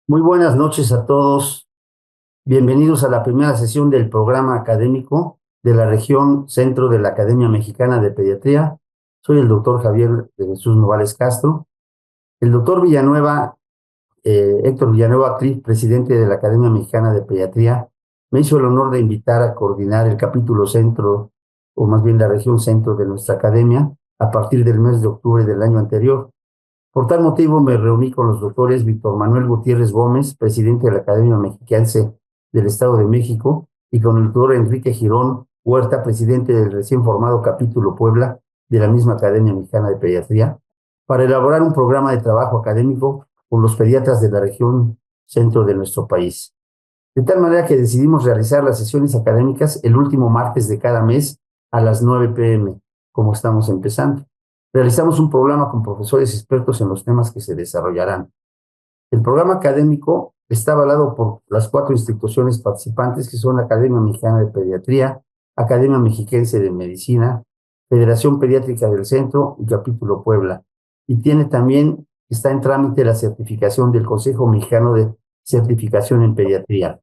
Muy buenas noches a todos. Bienvenidos a la primera sesión del programa académico de la región centro de la Academia Mexicana de Pediatría. Soy el doctor Javier de Jesús Novales Castro. El doctor Villanueva, Héctor Villanueva Cliff, presidente de la Academia Mexicana de Pediatría, me hizo el honor de invitar a coordinar el capítulo centro, o más bien la región centro de nuestra academia, a partir del mes de octubre del año anterior. Por tal motivo me reuní con los doctores Víctor Manuel Gutiérrez Gómez, presidente de la Academia Mexiquense del Estado de México, y con el doctor Enrique Girón Huerta, presidente del recién formado capítulo Puebla de la misma Academia Mexicana de Pediatría, para elaborar un programa de trabajo académico con los pediatras de la región centro de nuestro país. De tal manera que decidimos realizar las sesiones académicas el último martes de cada mes a las 9 p.m., como estamos empezando. Realizamos un programa con profesores expertos en los temas que se desarrollarán. El programa académico está avalado por las 4 instituciones participantes, que son la Academia Mexicana de Pediatría, Academia Mexiquense de Medicina, Federación Pediátrica del Centro y Capítulo Puebla. Y tiene también, está en trámite la certificación del Consejo Mexicano de Certificación en Pediatría.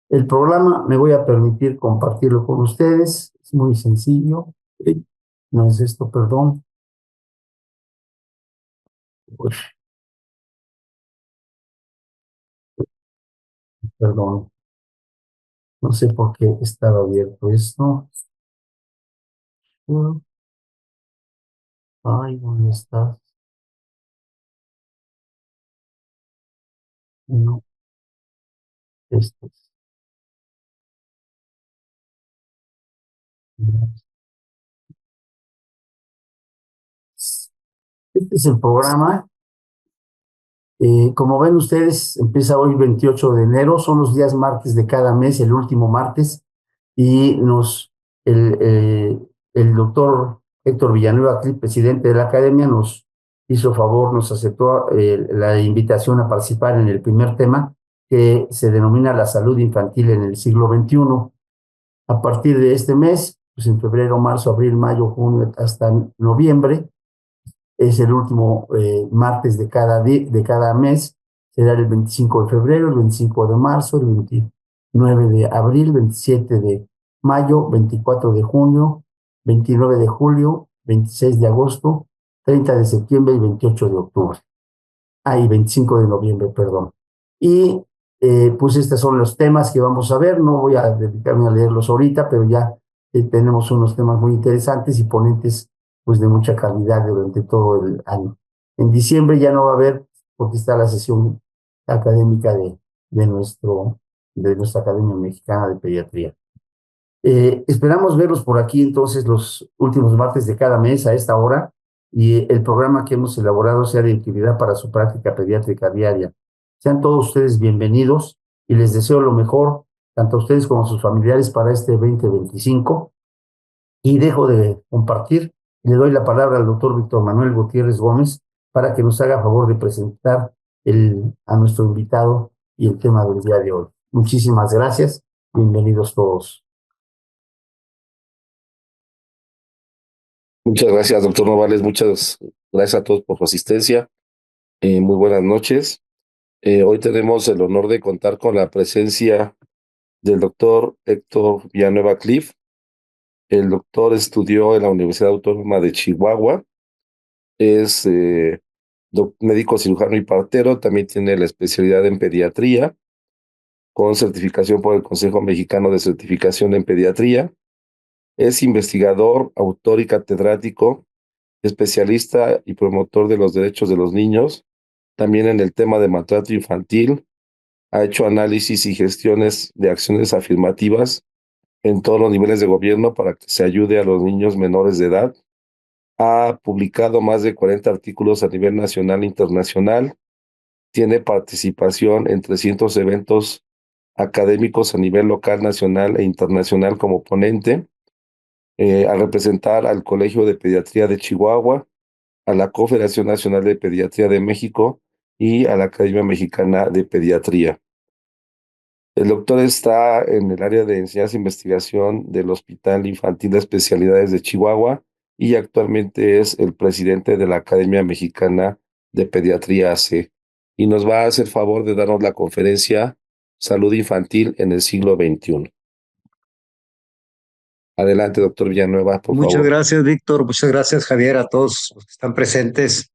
El programa me voy a permitir compartirlo con ustedes. Es muy sencillo. No es esto, perdón. Uy, perdón. No sé por qué estaba abierto esto. Ay, ¿dónde estás? No, esto Este es el programa. Como ven ustedes, empieza hoy 28 de enero, son los días martes de cada mes, el último martes, y el doctor Héctor Villanueva, presidente de la academia, nos hizo favor, nos aceptó la invitación a participar en el primer tema, que se denomina la salud infantil en el siglo XXI. A partir de este mes, pues en febrero, marzo, abril, mayo, junio, hasta noviembre, es el último martes de cada mes, será el 25 de febrero, el 25 de marzo, el 29 de abril, 27 de mayo, 24 de junio, 29 de julio, 26 de agosto, 30 de septiembre y 28 de octubre. Y 25 de noviembre, perdón. Y pues estos son los temas que vamos a ver. No voy a dedicarme a leerlos ahorita, pero ya tenemos unos temas muy interesantes y ponentes pues de mucha calidad durante todo el año. En diciembre ya no va a haber, porque está la sesión académica de nuestra Academia Mexicana de Pediatría. Esperamos verlos por aquí entonces los últimos martes de cada mes a esta hora, y el programa que hemos elaborado sea de utilidad para su práctica pediátrica diaria. Sean todos ustedes bienvenidos y les deseo lo mejor, tanto a ustedes como a sus familiares, para este 2025. Y dejo de compartir, le doy la palabra al doctor Víctor Manuel Gutiérrez Gómez para que nos haga favor de presentar a nuestro invitado y el tema del día de hoy. Muchísimas gracias. Bienvenidos todos. Muchas gracias, doctor Novales. Muchas gracias a todos por su asistencia. Muy buenas noches. Hoy tenemos el honor de contar con la presencia del doctor Héctor Villanueva Cliff. El doctor estudió en la Universidad Autónoma de Chihuahua. Es médico cirujano y partero. También tiene la especialidad en pediatría, con certificación por el Consejo Mexicano de Certificación en Pediatría. Es investigador, autor y catedrático, especialista y promotor de los derechos de los niños, también en el tema de maltrato infantil. Ha hecho análisis y gestiones de acciones afirmativas en todos los niveles de gobierno para que se ayude a los niños menores de edad. Ha publicado más de 40 artículos a nivel nacional e internacional. Tiene participación en 300 eventos académicos a nivel local, nacional e internacional como ponente, al representar al Colegio de Pediatría de Chihuahua, a la Confederación Nacional de Pediatría de México y a la Academia Mexicana de Pediatría. El doctor está en el área de enseñanza e investigación del Hospital Infantil de Especialidades de Chihuahua y actualmente es el presidente de la Academia Mexicana de Pediatría AC. y nos va a hacer favor de darnos la conferencia Salud Infantil en el siglo XXI. Adelante, doctor Villanueva, por Muchas favor. gracias, Víctor. Muchas gracias, Javier, a todos los que están presentes.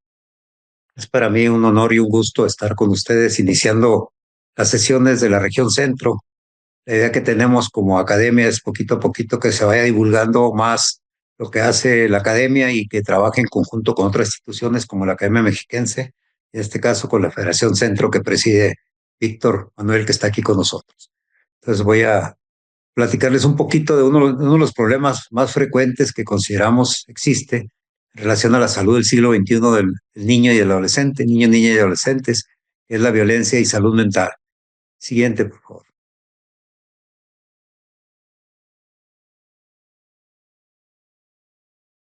Es para mí un honor y un gusto estar con ustedes iniciando las sesiones de la región centro. La idea que tenemos como academia es poquito a poquito que se vaya divulgando más lo que hace la academia y que trabaje en conjunto con otras instituciones como la Academia Mexiquense, en este caso con la Federación Centro que preside Víctor Manuel, que está aquí con nosotros. Entonces voy a platicarles un poquito de uno de los problemas más frecuentes que consideramos existe en relación a la salud del siglo XXI del niño y del adolescente, niño, niña y adolescentes, que es la violencia y salud mental. Siguiente, por favor.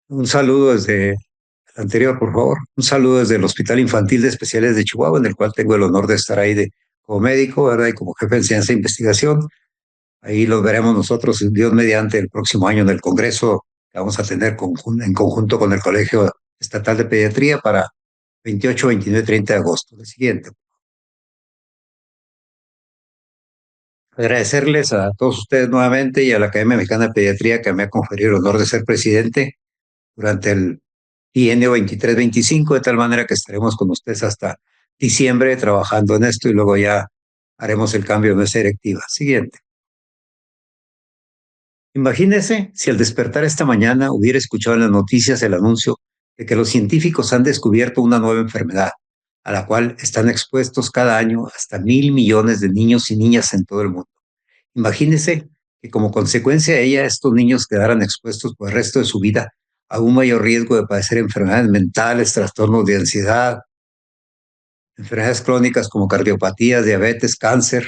Un saludo desde el anterior, por favor. Un saludo desde el Hospital Infantil de Especiales de Chihuahua, en el cual tengo el honor de estar ahí como médico, ¿verdad? Y como jefe de enseñanza e investigación. Ahí los veremos nosotros, Dios mediante, el próximo año en el Congreso que vamos a tener en conjunto con el Colegio Estatal de Pediatría para 28, 29 y 30 de agosto. El siguiente. Agradecerles a todos ustedes nuevamente y a la Academia Mexicana de Pediatría que me ha conferido el honor de ser presidente durante el bienio 23-25, de tal manera que estaremos con ustedes hasta diciembre trabajando en esto y luego ya haremos el cambio de mesa directiva. Siguiente. Imagínese si al despertar esta mañana hubiera escuchado en las noticias el anuncio de que los científicos han descubierto una nueva enfermedad, a la cual están expuestos cada año hasta 1.000 millones de niños y niñas en todo el mundo. Imagínese que como consecuencia de ella estos niños quedaran expuestos por el resto de su vida a un mayor riesgo de padecer enfermedades mentales, trastornos de ansiedad, enfermedades crónicas como cardiopatías, diabetes, cáncer,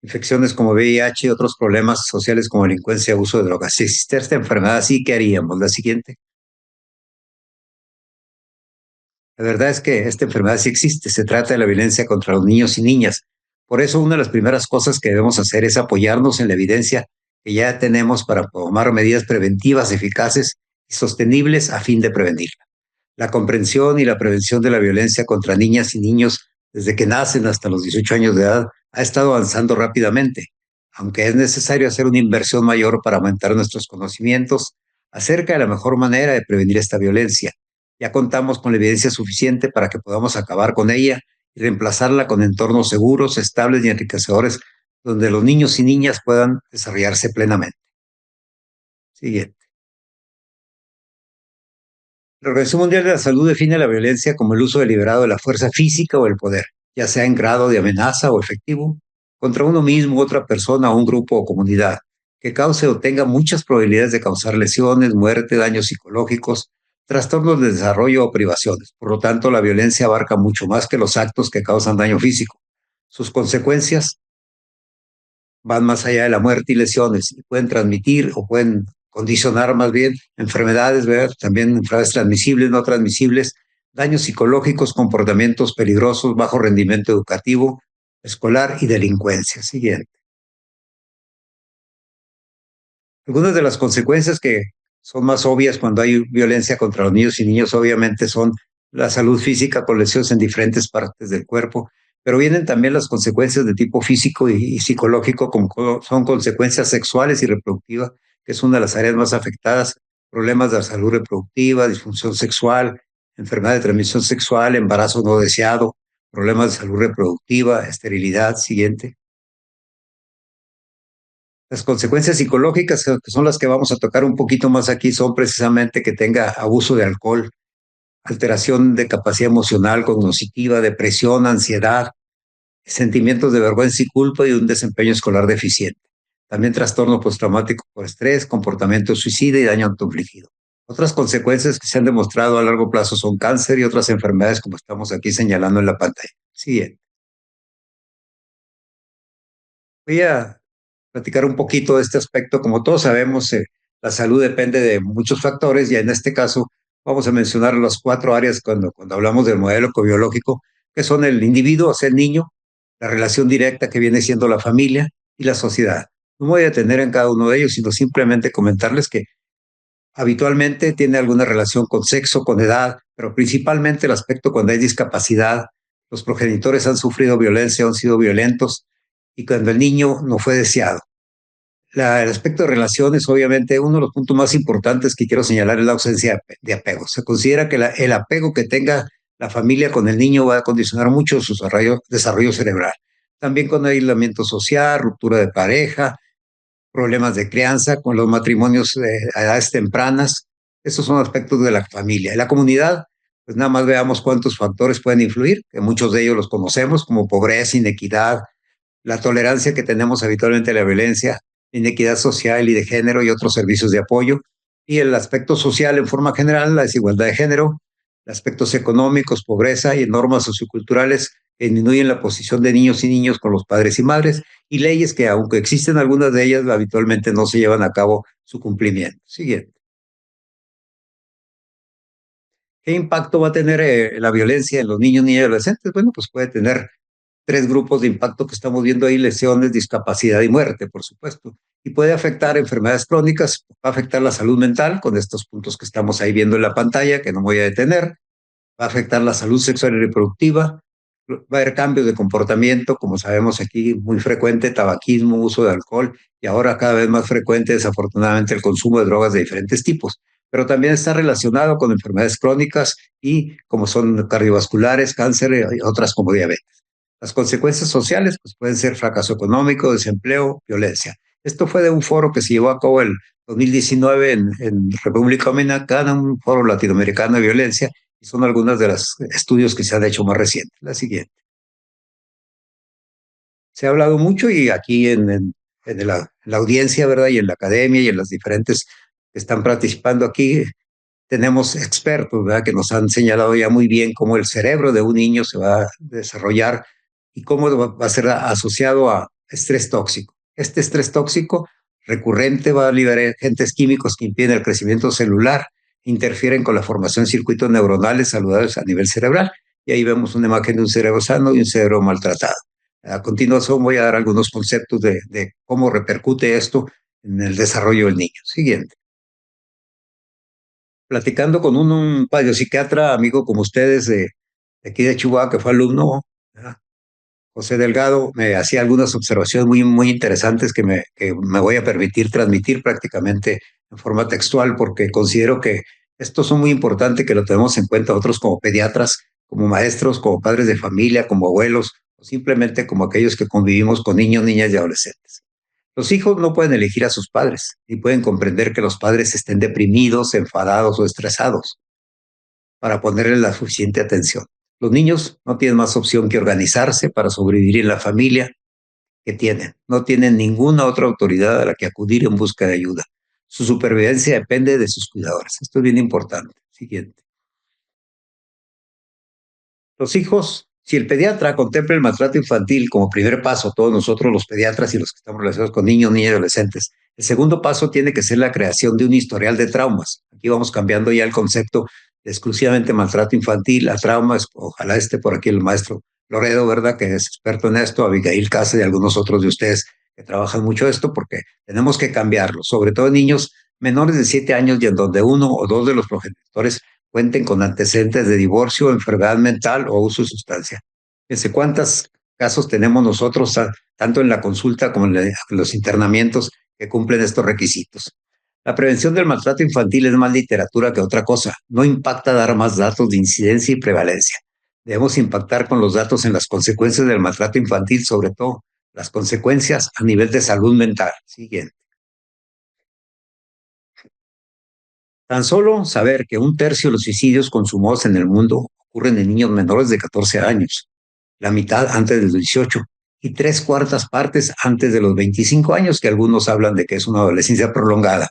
infecciones como VIH y otros problemas sociales como delincuencia y abuso de drogas. Si existiera esta enfermedad, sí, ¿qué haríamos? La siguiente. La verdad es que esta enfermedad sí existe. Se trata de la violencia contra los niños y niñas. Por eso, una de las primeras cosas que debemos hacer es apoyarnos en la evidencia que ya tenemos para tomar medidas preventivas eficaces y sostenibles a fin de prevenirla. La comprensión y la prevención de la violencia contra niñas y niños desde que nacen hasta los 18 años de edad ha estado avanzando rápidamente, aunque es necesario hacer una inversión mayor para aumentar nuestros conocimientos acerca de la mejor manera de prevenir esta violencia. Ya contamos con la evidencia suficiente para que podamos acabar con ella y reemplazarla con entornos seguros, estables y enriquecedores donde los niños y niñas puedan desarrollarse plenamente. Siguiente. La Organización Mundial de la Salud define la violencia como el uso deliberado de la fuerza física o el poder, ya sea en grado de amenaza o efectivo, contra uno mismo, otra persona, un grupo o comunidad, que cause o tenga muchas probabilidades de causar lesiones, muerte, daños psicológicos, trastornos de desarrollo o privaciones. Por lo tanto, la violencia abarca mucho más que los actos que causan daño físico. Sus consecuencias van más allá de la muerte y lesiones y pueden transmitir o pueden condicionar más bien enfermedades, ¿verdad? También enfermedades transmisibles, no transmisibles, daños psicológicos, comportamientos peligrosos, bajo rendimiento educativo, escolar y delincuencia. Siguiente. Algunas de las consecuencias que son más obvias cuando hay violencia contra los niños y niñas, obviamente, son la salud física con lesiones en diferentes partes del cuerpo, pero vienen también las consecuencias de tipo físico y psicológico, como son consecuencias sexuales y reproductivas, que es una de las áreas más afectadas, problemas de la salud reproductiva, disfunción sexual, enfermedad de transmisión sexual, embarazo no deseado, problemas de salud reproductiva, esterilidad. Siguiente. Las consecuencias psicológicas, que son las que vamos a tocar un poquito más aquí, son precisamente que tenga abuso de alcohol, alteración de capacidad emocional, cognitiva, depresión, ansiedad, sentimientos de vergüenza y culpa y un desempeño escolar deficiente. También trastorno postraumático por estrés, comportamiento suicida y daño autoinfligido. Otras consecuencias que se han demostrado a largo plazo son cáncer y otras enfermedades como estamos aquí señalando en la pantalla. Siguiente. Voy a platicar un poquito de este aspecto. Como todos sabemos, la salud depende de muchos factores y en este caso vamos a mencionar las 4 áreas cuando hablamos del modelo ecobiológico, que son el individuo, o sea, el niño, la relación directa que viene siendo la familia y la sociedad. No me voy a detener en cada uno de ellos, sino simplemente comentarles que Habitualmente tiene alguna relación con sexo, con edad, pero principalmente el aspecto cuando hay discapacidad, los progenitores han sufrido violencia, han sido violentos y cuando el niño no fue deseado. El aspecto de relaciones, obviamente, uno de los puntos más importantes que quiero señalar es la ausencia de apego. Se considera que el apego que tenga la familia con el niño va a condicionar mucho su desarrollo cerebral. También con aislamiento social, ruptura de pareja, problemas de crianza, con los matrimonios a edades tempranas. Esos son aspectos de la familia. En la comunidad, pues nada más veamos cuántos factores pueden influir, que muchos de ellos los conocemos, como pobreza, inequidad, la tolerancia que tenemos habitualmente a la violencia, inequidad social y de género y otros servicios de apoyo, y el aspecto social en forma general, la desigualdad de género, aspectos económicos, pobreza y normas socioculturales que disminuyen la posición de niños y niños con los padres y madres, y leyes que, aunque existen algunas de ellas, habitualmente no se llevan a cabo su cumplimiento. Siguiente. ¿Qué impacto va a tener la violencia en los niños, niñas y adolescentes? Bueno, pues puede tener tres grupos de impacto que estamos viendo ahí: lesiones, discapacidad y muerte, por supuesto. Y puede afectar enfermedades crónicas, va a afectar la salud mental con estos puntos que estamos ahí viendo en la pantalla, que no voy a detener, va a afectar la salud sexual y reproductiva, va a haber cambios de comportamiento, como sabemos aquí, muy frecuente, tabaquismo, uso de alcohol y ahora cada vez más frecuente, desafortunadamente, el consumo de drogas de diferentes tipos. Pero también está relacionado con enfermedades crónicas y como son cardiovasculares, cáncer y otras como diabetes. Las consecuencias sociales pues, pueden ser fracaso económico, desempleo, violencia. Esto fue de un foro que se llevó a cabo el 2019 en República Dominicana, un foro latinoamericano de violencia, y son algunos de los estudios que se han hecho más recientes. La siguiente. Se ha hablado mucho y aquí en la audiencia, ¿verdad? Y en la academia y en las diferentes que están participando aquí, tenemos expertos, ¿verdad? Que nos han señalado ya muy bien cómo el cerebro de un niño se va a desarrollar y cómo va a ser asociado a estrés tóxico. Este estrés tóxico recurrente va a liberar agentes químicos que impiden el crecimiento celular, interfieren con la formación de circuitos neuronales saludables a nivel cerebral. Y ahí vemos una imagen de un cerebro sano y un cerebro maltratado. A continuación voy a dar algunos conceptos de cómo repercute esto en el desarrollo del niño. Siguiente. Platicando con un psiquiatra amigo como ustedes de aquí de Chihuahua, que fue alumno, ¿verdad? José Delgado, me hacía algunas observaciones muy interesantes que me voy a permitir transmitir prácticamente en forma textual, porque considero que estos son muy importantes, que lo tenemos en cuenta otros como pediatras, como maestros, como padres de familia, como abuelos, o simplemente como aquellos que convivimos con niños, niñas y adolescentes. Los hijos no pueden elegir a sus padres, ni pueden comprender que los padres estén deprimidos, enfadados o estresados para ponerle la suficiente atención. Los niños no tienen más opción que organizarse para sobrevivir en la familia que tienen. No tienen ninguna otra autoridad a la que acudir en busca de ayuda. Su supervivencia depende de sus cuidadores. Esto es bien importante. Siguiente. Los hijos, si el pediatra contempla el maltrato infantil como primer paso, todos nosotros los pediatras y los que estamos relacionados con niños, niñas y adolescentes, el segundo paso tiene que ser la creación de un historial de traumas. Aquí vamos cambiando ya el concepto de exclusivamente maltrato infantil a traumas. Ojalá esté por aquí el maestro Loredo, ¿verdad? Que es experto en esto, Abigail Casa y algunos otros de ustedes que trabajan mucho esto, porque tenemos que cambiarlo, sobre todo en niños menores de 7 años y en donde uno o dos de los progenitores cuenten con antecedentes de divorcio, enfermedad mental o uso de sustancia. Fíjense cuántos casos tenemos nosotros, tanto en la consulta como en los internamientos, que cumplen estos requisitos. La prevención del maltrato infantil es más literatura que otra cosa. No impacta dar más datos de incidencia y prevalencia. Debemos impactar con los datos en las consecuencias del maltrato infantil, sobre todo las consecuencias a nivel de salud mental. Siguiente. Tan solo saber que un tercio de los suicidios consumados en el mundo ocurren en niños menores de 14 años, la mitad antes de los 18 y 3/4 partes antes de los 25 años, que algunos hablan de que es una adolescencia prolongada.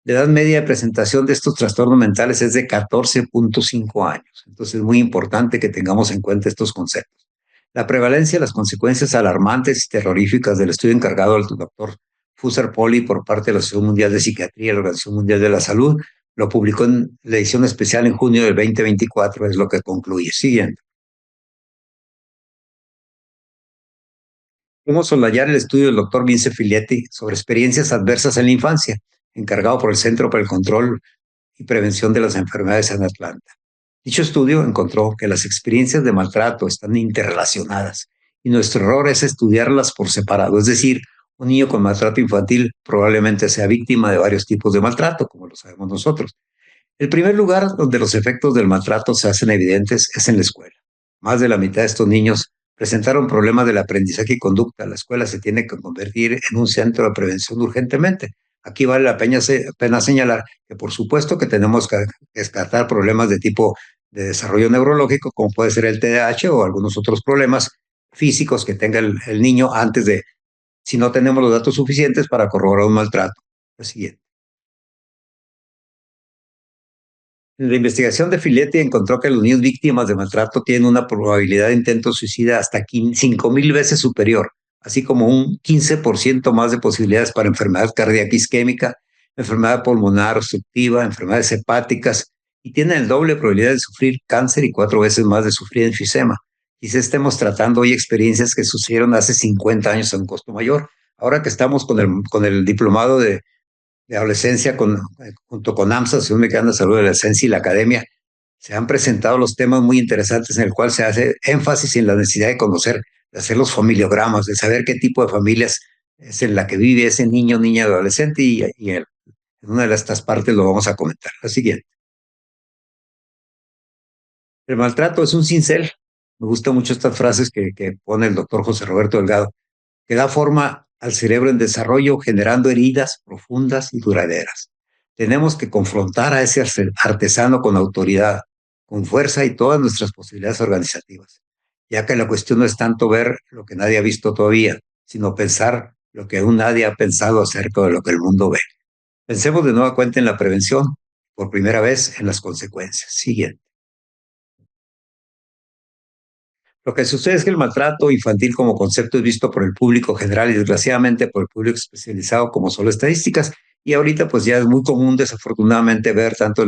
La edad media de presentación de estos trastornos mentales es de 14.5 años. Entonces es muy importante que tengamos en cuenta estos conceptos. La prevalencia, las consecuencias alarmantes y terroríficas del estudio encargado al doctor Fusser Poli por parte de la Asociación Mundial de Psiquiatría y la Organización Mundial de la Salud, lo publicó en la edición especial en junio del 2024, es lo que concluye. Siguiente. Vamos a soslayar el estudio del doctor Vince Filieti sobre experiencias adversas en la infancia, encargado por el Centro para el Control y Prevención de las Enfermedades en Atlanta. Dicho estudio encontró que las experiencias de maltrato están interrelacionadas y nuestro error es estudiarlas por separado. Es decir, un niño con maltrato infantil probablemente sea víctima de varios tipos de maltrato, como lo sabemos nosotros. El primer lugar donde los efectos del maltrato se hacen evidentes es en la escuela. Más de la mitad de estos niños presentaron problemas del aprendizaje y conducta. La escuela se tiene que convertir en un centro de prevención urgentemente. Aquí vale la pena señalar que por supuesto que tenemos que descartar problemas de tipo de desarrollo neurológico, como puede ser el TDAH o algunos otros problemas físicos que tenga el niño antes de, si no tenemos los datos suficientes para corroborar un maltrato. Lo siguiente. La investigación de Filetti encontró que los niños víctimas de maltrato tienen una probabilidad de intento suicida hasta 5.000 veces superior, así como un 15% más de posibilidades para enfermedad cardíaca isquémica, enfermedad pulmonar obstructiva, enfermedades hepáticas, y tienen el doble probabilidad de sufrir cáncer y 4 veces más de sufrir enfisema. Quizá estemos tratando hoy experiencias que sucedieron hace 50 años a un costo mayor. Ahora que estamos con el diplomado de adolescencia junto con AMSA, Asociación Mexicana de Salud de la Adolescencia y la Academia, se han presentado los temas muy interesantes en el cual se hace énfasis en la necesidad de conocer, de hacer los familiogramas, de saber qué tipo de familias es en la que vive ese niño, niña, adolescente y en una de estas partes lo vamos a comentar. La siguiente. El maltrato es un cincel. Me gustan mucho estas frases que pone el doctor José Roberto Delgado, que da forma al cerebro en desarrollo, generando heridas profundas y duraderas. Tenemos que confrontar a ese artesano con autoridad, con fuerza y todas nuestras posibilidades organizativas, ya que la cuestión no es tanto ver lo que nadie ha visto todavía, sino pensar lo que aún nadie ha pensado acerca de lo que el mundo ve. Pensemos de nueva cuenta en la prevención, por primera vez en las consecuencias. Siguiente. Lo que sucede es que el maltrato infantil como concepto es visto por el público general y desgraciadamente por el público especializado como solo estadísticas. Y ahorita pues ya es muy común desafortunadamente ver tanto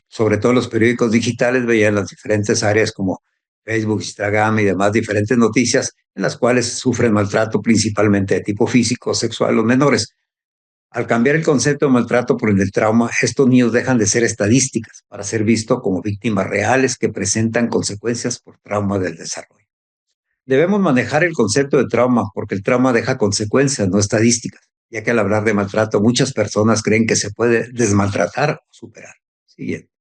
sobre todo los periódicos digitales, veía en las diferentes áreas como Facebook, Instagram y demás diferentes noticias en las cuales sufren maltrato principalmente de tipo físico, sexual los menores. Al cambiar el concepto de maltrato por el del trauma, estos niños dejan de ser estadísticas para ser vistos como víctimas reales que presentan consecuencias por trauma del desarrollo. Debemos manejar el concepto de trauma porque el trauma deja consecuencias, no estadísticas, ya que al hablar de maltrato muchas personas creen que se puede desmaltratar o superar. Siguiente.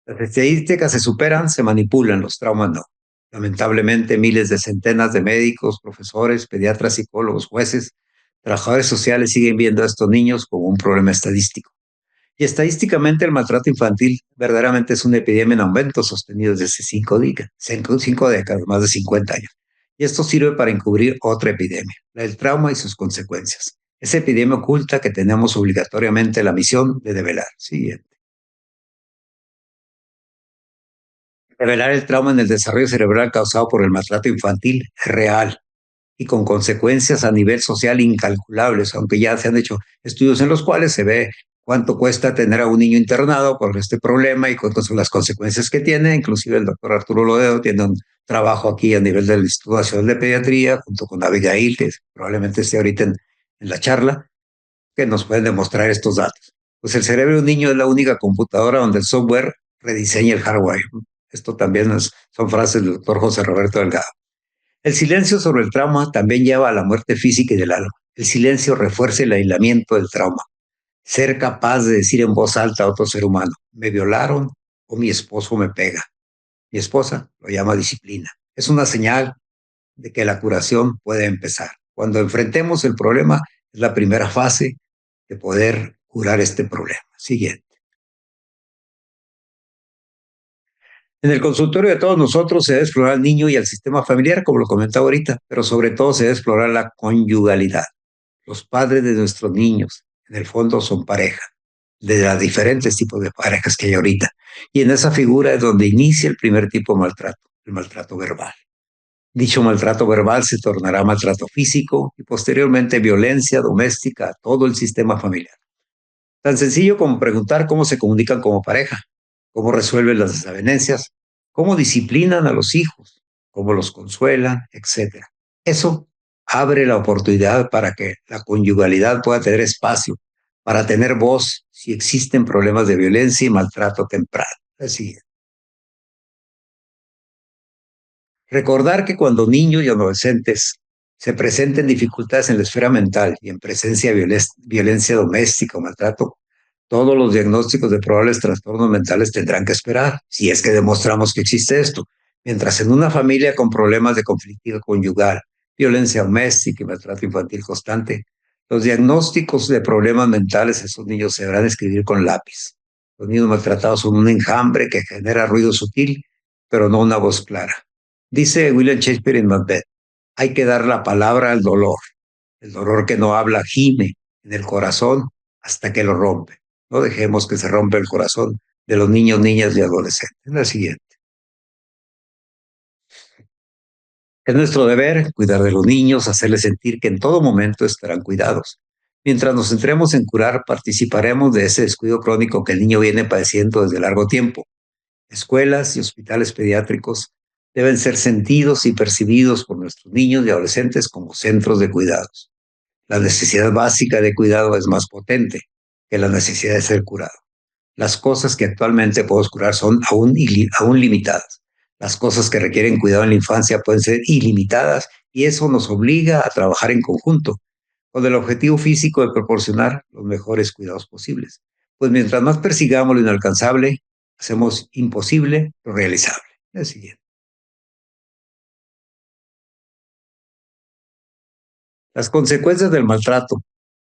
Las estadísticas se superan, se manipulan, los traumas no. Lamentablemente, miles de centenas de médicos, profesores, pediatras, psicólogos, jueces, trabajadores sociales siguen viendo a estos niños como un problema estadístico. Y estadísticamente el maltrato infantil verdaderamente es una epidemia en aumento sostenido desde hace 5 décadas, más de 50 años. Y esto sirve para encubrir otra epidemia, la del trauma y sus consecuencias. Esa epidemia oculta que tenemos obligatoriamente la misión de develar. Siguiente. Revelar el trauma en el desarrollo cerebral causado por el maltrato infantil es real y con consecuencias a nivel social incalculables, aunque ya se han hecho estudios en los cuales se ve cuánto cuesta tener a un niño internado por este problema y cuántas son las consecuencias que tiene. Inclusive el doctor Arturo Lodedo tiene un trabajo aquí a nivel del Instituto Nacional de Pediatría, junto con Abigail, que probablemente esté ahorita en la charla, que nos pueden demostrar estos datos. Pues el cerebro de un niño es la única computadora donde el software rediseña el hardware. Esto también son frases del doctor José Roberto Delgado. El silencio sobre el trauma también lleva a la muerte física y del alma. El silencio refuerza el aislamiento del trauma. Ser capaz de decir en voz alta a otro ser humano, me violaron o mi esposo me pega. Mi esposa lo llama disciplina. Es una señal de que la curación puede empezar. Cuando enfrentemos el problema, es la primera fase de poder curar este problema. Siguiente. En el consultorio de todos nosotros se debe explorar al niño y al sistema familiar, como lo comentaba ahorita, pero sobre todo se debe explorar la conyugalidad. Los padres de nuestros niños, en el fondo, son pareja, de los diferentes tipos de parejas que hay ahorita. Y en esa figura es donde inicia el primer tipo de maltrato, el maltrato verbal. Dicho maltrato verbal se tornará maltrato físico y posteriormente violencia doméstica a todo el sistema familiar. Tan sencillo como preguntar cómo se comunican como pareja, cómo resuelven las desavenencias, cómo disciplinan a los hijos, cómo los consuelan, etc. Eso abre la oportunidad para que la conyugalidad pueda tener espacio para tener voz si existen problemas de violencia y maltrato temprano. Así. Recordar que cuando niños y adolescentes se presenten dificultades en la esfera mental y en presencia de violencia doméstica o maltrato, todos los diagnósticos de probables trastornos mentales tendrán que esperar, si es que demostramos que existe esto. Mientras en una familia con problemas de conflictividad conyugal, violencia doméstica y maltrato infantil constante, los diagnósticos de problemas mentales en esos niños se deberán escribir con lápiz. Los niños maltratados son un enjambre que genera ruido sutil, pero no una voz clara. Dice William Shakespeare en Macbeth, hay que dar la palabra al dolor. El dolor que no habla gime en el corazón hasta que lo rompe. No dejemos que se rompa el corazón de los niños, niñas y adolescentes. La siguiente. Es nuestro deber cuidar de los niños, hacerles sentir que en todo momento estarán cuidados. Mientras nos centremos en curar, participaremos de ese descuido crónico que el niño viene padeciendo desde largo tiempo. Escuelas y hospitales pediátricos deben ser sentidos y percibidos por nuestros niños y adolescentes como centros de cuidados. La necesidad básica de cuidado es más potente que la necesidad de ser curado. Las cosas que actualmente podemos curar son aún limitadas. Las cosas que requieren cuidado en la infancia pueden ser ilimitadas y eso nos obliga a trabajar en conjunto con el objetivo físico de proporcionar los mejores cuidados posibles. Pues mientras más persigamos lo inalcanzable, hacemos imposible lo realizable. El siguiente. Las consecuencias del maltrato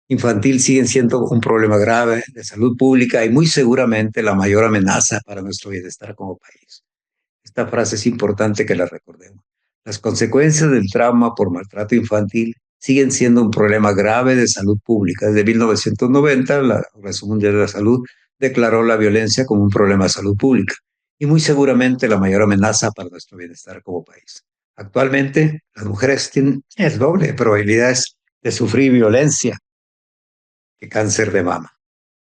infantil siguen siendo un problema grave de salud pública y muy seguramente la mayor amenaza para nuestro bienestar como país. Esta frase es importante que la recordemos. Las consecuencias del trauma por maltrato infantil siguen siendo un problema grave de salud pública. Desde 1990, la Organización Mundial de la Salud declaró la violencia como un problema de salud pública y muy seguramente la mayor amenaza para nuestro bienestar como país. Actualmente, las mujeres tienen el doble de probabilidades de sufrir violencia que cáncer de mama.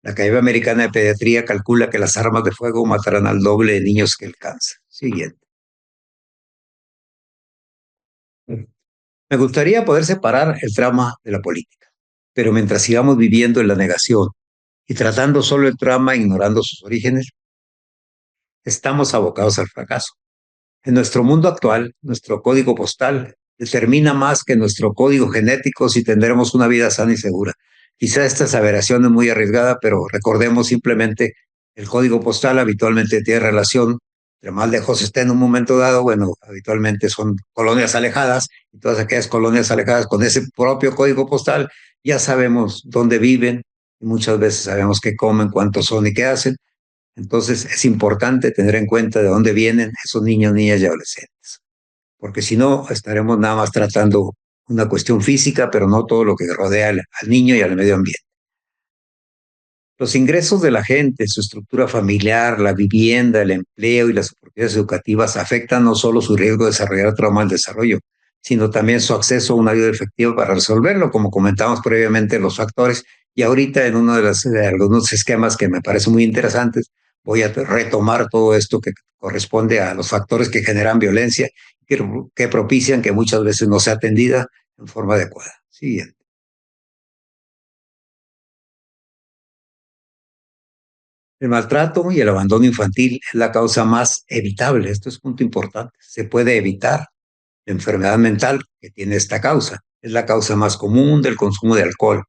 La Academia Americana de Pediatría calcula que las armas de fuego matarán al doble de niños que el cáncer. Siguiente. Me gustaría poder separar el trauma de la política, pero mientras sigamos viviendo en la negación y tratando solo el trauma ignorando sus orígenes, estamos abocados al fracaso. En nuestro mundo actual, nuestro código postal determina más que nuestro código genético si tendremos una vida sana y segura. Quizá esta aseveración es muy arriesgada, pero recordemos simplemente el código postal habitualmente tiene relación, entre más lejos esté en un momento dado, bueno, habitualmente son colonias alejadas, y todas aquellas colonias alejadas con ese propio código postal ya sabemos dónde viven, y muchas veces sabemos qué comen, cuántos son y qué hacen. Entonces es importante tener en cuenta de dónde vienen esos niños, niñas y adolescentes, porque si no estaremos nada más tratando una cuestión física, pero no todo lo que rodea al niño y al medio ambiente. Los ingresos de la gente, su estructura familiar, la vivienda, el empleo y las oportunidades educativas afectan no solo su riesgo de desarrollar trauma al desarrollo, sino también su acceso a una ayuda efectiva para resolverlo, como comentamos previamente los factores. Y ahorita en uno de algunos esquemas que me parecen muy interesantes, voy a retomar todo esto que corresponde a los factores que generan violencia, que propician que muchas veces no sea atendida en forma adecuada. Siguiente. El maltrato y el abandono infantil es la causa más evitable. Esto es un punto importante. Se puede evitar la enfermedad mental que tiene esta causa. Es la causa más común del consumo de alcohol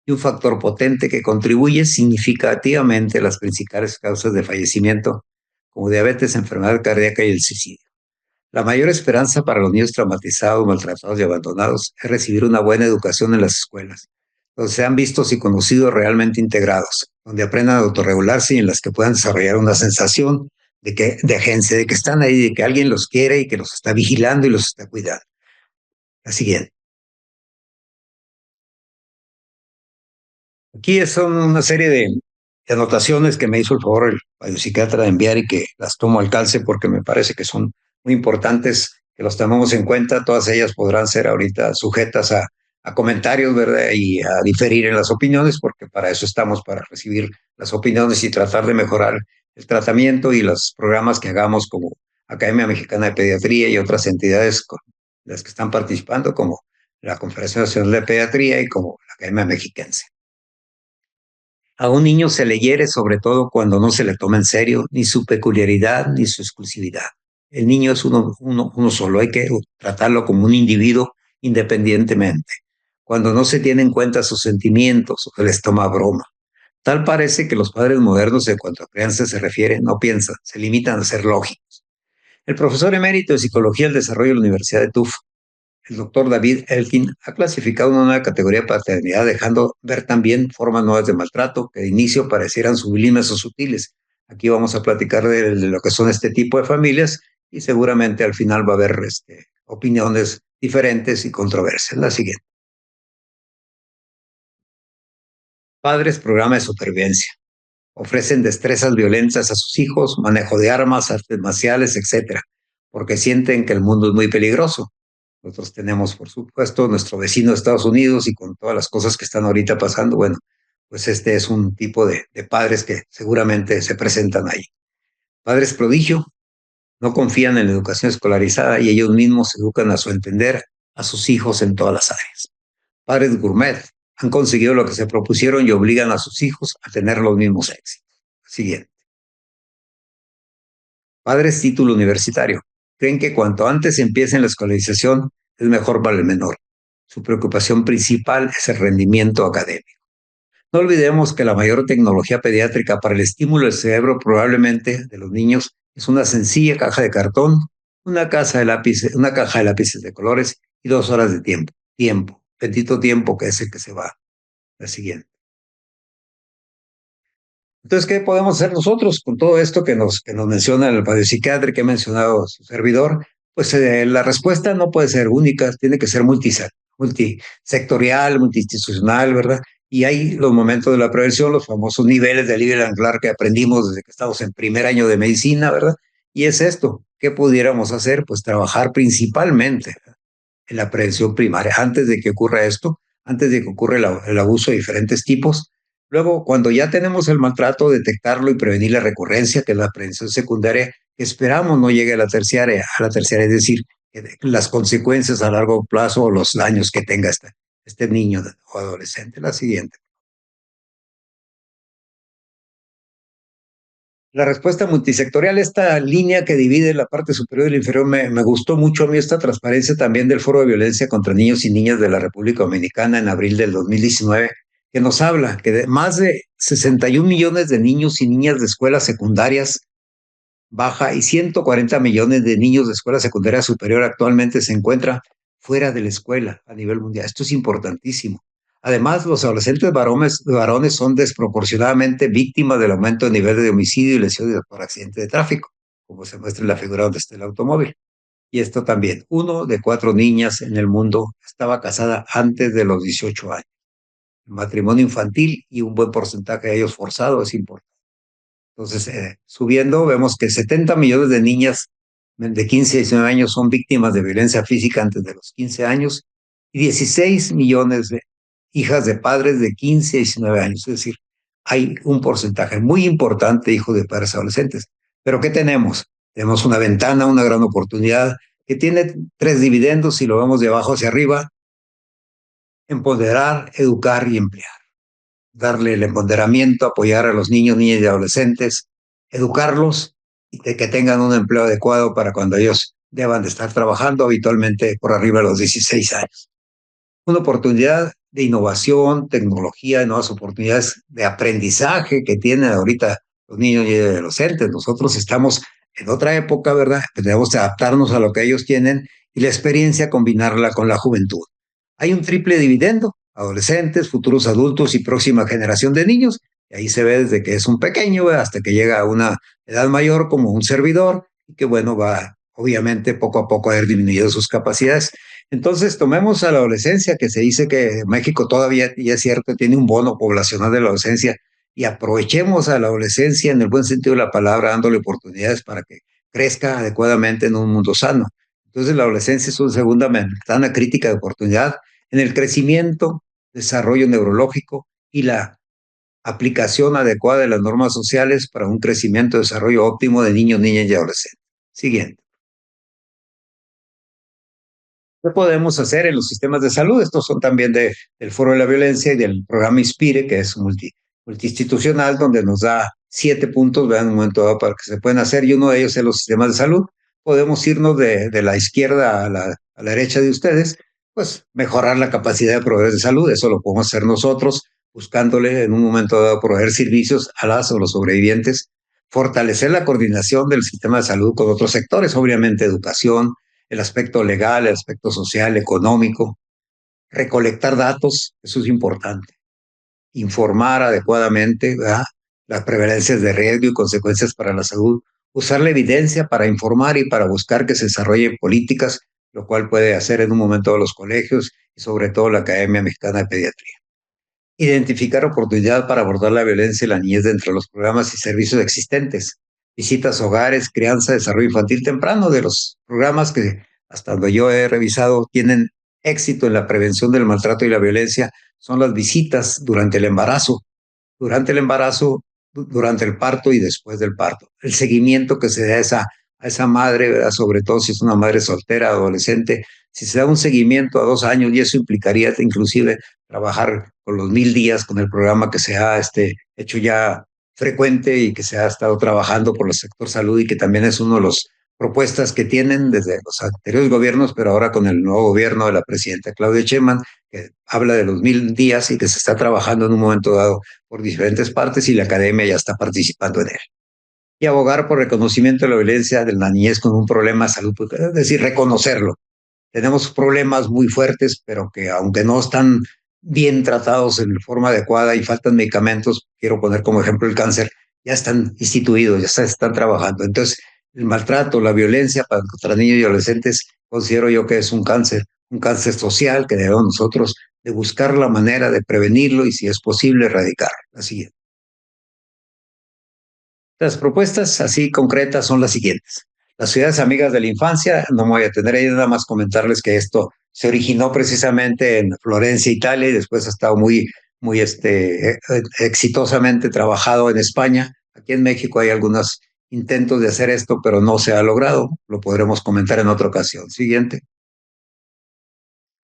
y un factor potente que contribuye significativamente a las principales causas de fallecimiento, como diabetes, enfermedad cardíaca y el suicidio. La mayor esperanza para los niños traumatizados, maltratados y abandonados es recibir una buena educación en las escuelas, donde sean vistos y conocidos realmente integrados, donde aprendan a autorregularse y en las que puedan desarrollar una sensación de agencia, de que están ahí, de que alguien los quiere y que los está vigilando y los está cuidando. La siguiente. Aquí son una serie de anotaciones que me hizo el favor el radiopsiquiatra de enviar y que las tomo al calce porque me parece que son muy importantes que los tomemos en cuenta. Todas ellas podrán ser ahorita sujetas a comentarios, ¿verdad? Y a diferir en las opiniones, porque para eso estamos, para recibir las opiniones y tratar de mejorar el tratamiento y los programas que hagamos como Academia Mexicana de Pediatría y otras entidades con las que están participando, como la Conferencia Nacional de Pediatría y como la Academia Mexiquense. A un niño se le hiere sobre todo cuando no se le toma en serio ni su peculiaridad ni su exclusividad. El niño es uno solo, hay que tratarlo como un individuo independientemente. Cuando no se tienen en cuenta sus sentimientos o se les toma broma. Tal parece que los padres modernos, en cuanto a crianza se refiere, no piensan, se limitan a ser lógicos. El profesor emérito de Psicología del Desarrollo de la Universidad de Tufts, el doctor David Elkin, ha clasificado una nueva categoría de paternidad, dejando ver también formas nuevas de maltrato que de inicio parecieran sublimes o sutiles. Aquí vamos a platicar de lo que son este tipo de familias y seguramente al final va a haber opiniones diferentes y controversias. La siguiente. Padres, programa de supervivencia. Ofrecen destrezas violentas a sus hijos, manejo de armas, artes marciales, etcétera, porque sienten que el mundo es muy peligroso. Nosotros tenemos, por supuesto, nuestro vecino de Estados Unidos y con todas las cosas que están ahorita pasando, bueno, pues este es un tipo de padres que seguramente se presentan ahí. Padres prodigio, no confían en la educación escolarizada y ellos mismos educan a su entender a sus hijos en todas las áreas. Padres gourmet, han conseguido lo que se propusieron y obligan a sus hijos a tener los mismos éxitos. Siguiente. Padres título universitario. Creen que cuanto antes empiecen la escolarización es mejor para el menor. Su preocupación principal es el rendimiento académico. No olvidemos que la mayor tecnología pediátrica para el estímulo del cerebro probablemente de los niños es una sencilla caja de cartón, una caja de lápices de colores y 2 horas de tiempo. Tiempo, bendito tiempo que es el que se va. La siguiente. Entonces, ¿qué podemos hacer nosotros con todo esto que nos menciona el psiquiatra que ha mencionado su servidor? Pues la respuesta no puede ser única, tiene que ser multisectorial, multiinstitucional, ¿verdad? Y hay los momentos de la prevención, los famosos niveles de libre anclar que aprendimos desde que estamos en primer año de medicina, ¿verdad? Y es esto, ¿qué pudiéramos hacer? Pues trabajar principalmente en la prevención primaria, antes de que ocurra esto, antes de que ocurra el abuso de diferentes tipos. Luego, cuando ya tenemos el maltrato, detectarlo y prevenir la recurrencia, que es la prevención secundaria, que esperamos no llegue a la terciaria, es decir, las consecuencias a largo plazo o los daños que tenga este niño o adolescente. La siguiente. La respuesta multisectorial, esta línea que divide la parte superior y la inferior, me gustó mucho a mí esta transparencia también del Foro de Violencia contra Niños y Niñas de la República Dominicana en abril del 2019, que nos habla que de más de 61 millones de niños y niñas de escuelas secundarias baja y 140 millones de niños de escuela secundaria superior actualmente se encuentran fuera de la escuela a nivel mundial. Esto es importantísimo. Además, los adolescentes varones son desproporcionadamente víctimas del aumento de nivel de homicidio y lesiones por accidente de tráfico, como se muestra en la figura donde está el automóvil. Y esto también, 1 de 4 niñas en el mundo estaba casada antes de los 18 años. El matrimonio infantil y un buen porcentaje de ellos forzado es importante. Entonces, subiendo, vemos que 70 millones de niñas de 15 a 19 años son víctimas de violencia física antes de los 15 años y 16 millones de hijas de padres de 15 a 19 años. Es decir, hay un porcentaje muy importante de hijos de padres adolescentes. Pero ¿qué tenemos? Tenemos una ventana, una gran oportunidad que tiene 3 dividendos, si lo vemos de abajo hacia arriba: empoderar, educar y emplear. Darle el empoderamiento, apoyar a los niños, niñas y adolescentes, educarlos y de que tengan un empleo adecuado para cuando ellos deban de estar trabajando, habitualmente por arriba de los 16 años. Una oportunidad de innovación, tecnología, nuevas oportunidades de aprendizaje que tienen ahorita los niños y adolescentes. Nosotros estamos en otra época, ¿verdad? Tenemos que adaptarnos a lo que ellos tienen y la experiencia combinarla con la juventud. Hay un triple dividendo: adolescentes, futuros adultos y próxima generación de niños. Y ahí se ve desde que es un pequeño hasta que llega a una edad mayor como un servidor y que, bueno, va obviamente poco a poco a haber disminuido sus capacidades. Entonces, tomemos a la adolescencia, que se dice que México todavía, y es cierto, tiene un bono poblacional de la adolescencia, y aprovechemos a la adolescencia en el buen sentido de la palabra, dándole oportunidades para que crezca adecuadamente en un mundo sano. Entonces, la adolescencia es una segunda ventana crítica de oportunidad en el crecimiento, desarrollo neurológico y la aplicación adecuada de las normas sociales para un crecimiento y desarrollo óptimo de niños, niñas y adolescentes. Siguiente. ¿Qué podemos hacer en los sistemas de salud? Estos son también del Foro de la Violencia y del programa Inspire, que es multiinstitucional donde nos da 7 puntos, vean un momento dado, para que se pueden hacer, y uno de ellos es los sistemas de salud. Podemos irnos de la izquierda a la derecha de ustedes, pues mejorar la capacidad de proveer de salud, eso lo podemos hacer nosotros, buscándole en un momento dado proveer servicios a las o los sobrevivientes, fortalecer la coordinación del sistema de salud con otros sectores, obviamente educación, el aspecto legal, el aspecto social, económico, recolectar datos, eso es importante, informar adecuadamente, ¿verdad?, las prevalencias de riesgo y consecuencias para la salud, usar la evidencia para informar y para buscar que se desarrollen políticas, lo cual puede hacer en un momento los colegios y sobre todo la Academia Mexicana de Pediatría. Identificar oportunidad para abordar la violencia y la niñez dentro de los programas y servicios existentes. Visitas a hogares, crianza, desarrollo infantil temprano, de los programas que hasta donde yo he revisado tienen éxito en la prevención del maltrato y la violencia, son las visitas durante el embarazo, durante el parto y después del parto. El seguimiento que se da a esa madre, ¿verdad?, sobre todo si es una madre soltera, adolescente, si se da un seguimiento a 2 años, y eso implicaría inclusive trabajar con los 1000 días, con el programa que se ha hecho ya frecuente y que se ha estado trabajando por el sector salud y que también es uno de los propuestas que tienen desde los anteriores gobiernos, pero ahora con el nuevo gobierno de la presidenta Claudia Sheinbaum, que habla de los 1000 días y que se está trabajando en un momento dado por diferentes partes y la academia ya está participando en él. Y abogar por reconocimiento de la violencia de la niñez con un problema de salud, es decir, reconocerlo. Tenemos problemas muy fuertes, pero que aunque no están bien tratados en forma adecuada y faltan medicamentos, quiero poner como ejemplo el cáncer, ya están instituidos, ya se están trabajando. Entonces, el maltrato, la violencia contra niños y adolescentes, considero yo que es un cáncer social que debemos nosotros de buscar la manera de prevenirlo y, si es posible, erradicarlo. La siguiente. Las propuestas así concretas son las siguientes. Las ciudades amigas de la infancia, no me voy a tener ahí, nada más comentarles que esto se originó precisamente en Florencia, Italia, y después ha estado muy exitosamente trabajado en España. Aquí en México hay algunos intentos de hacer esto, pero no se ha logrado. Lo podremos comentar en otra ocasión. Siguiente.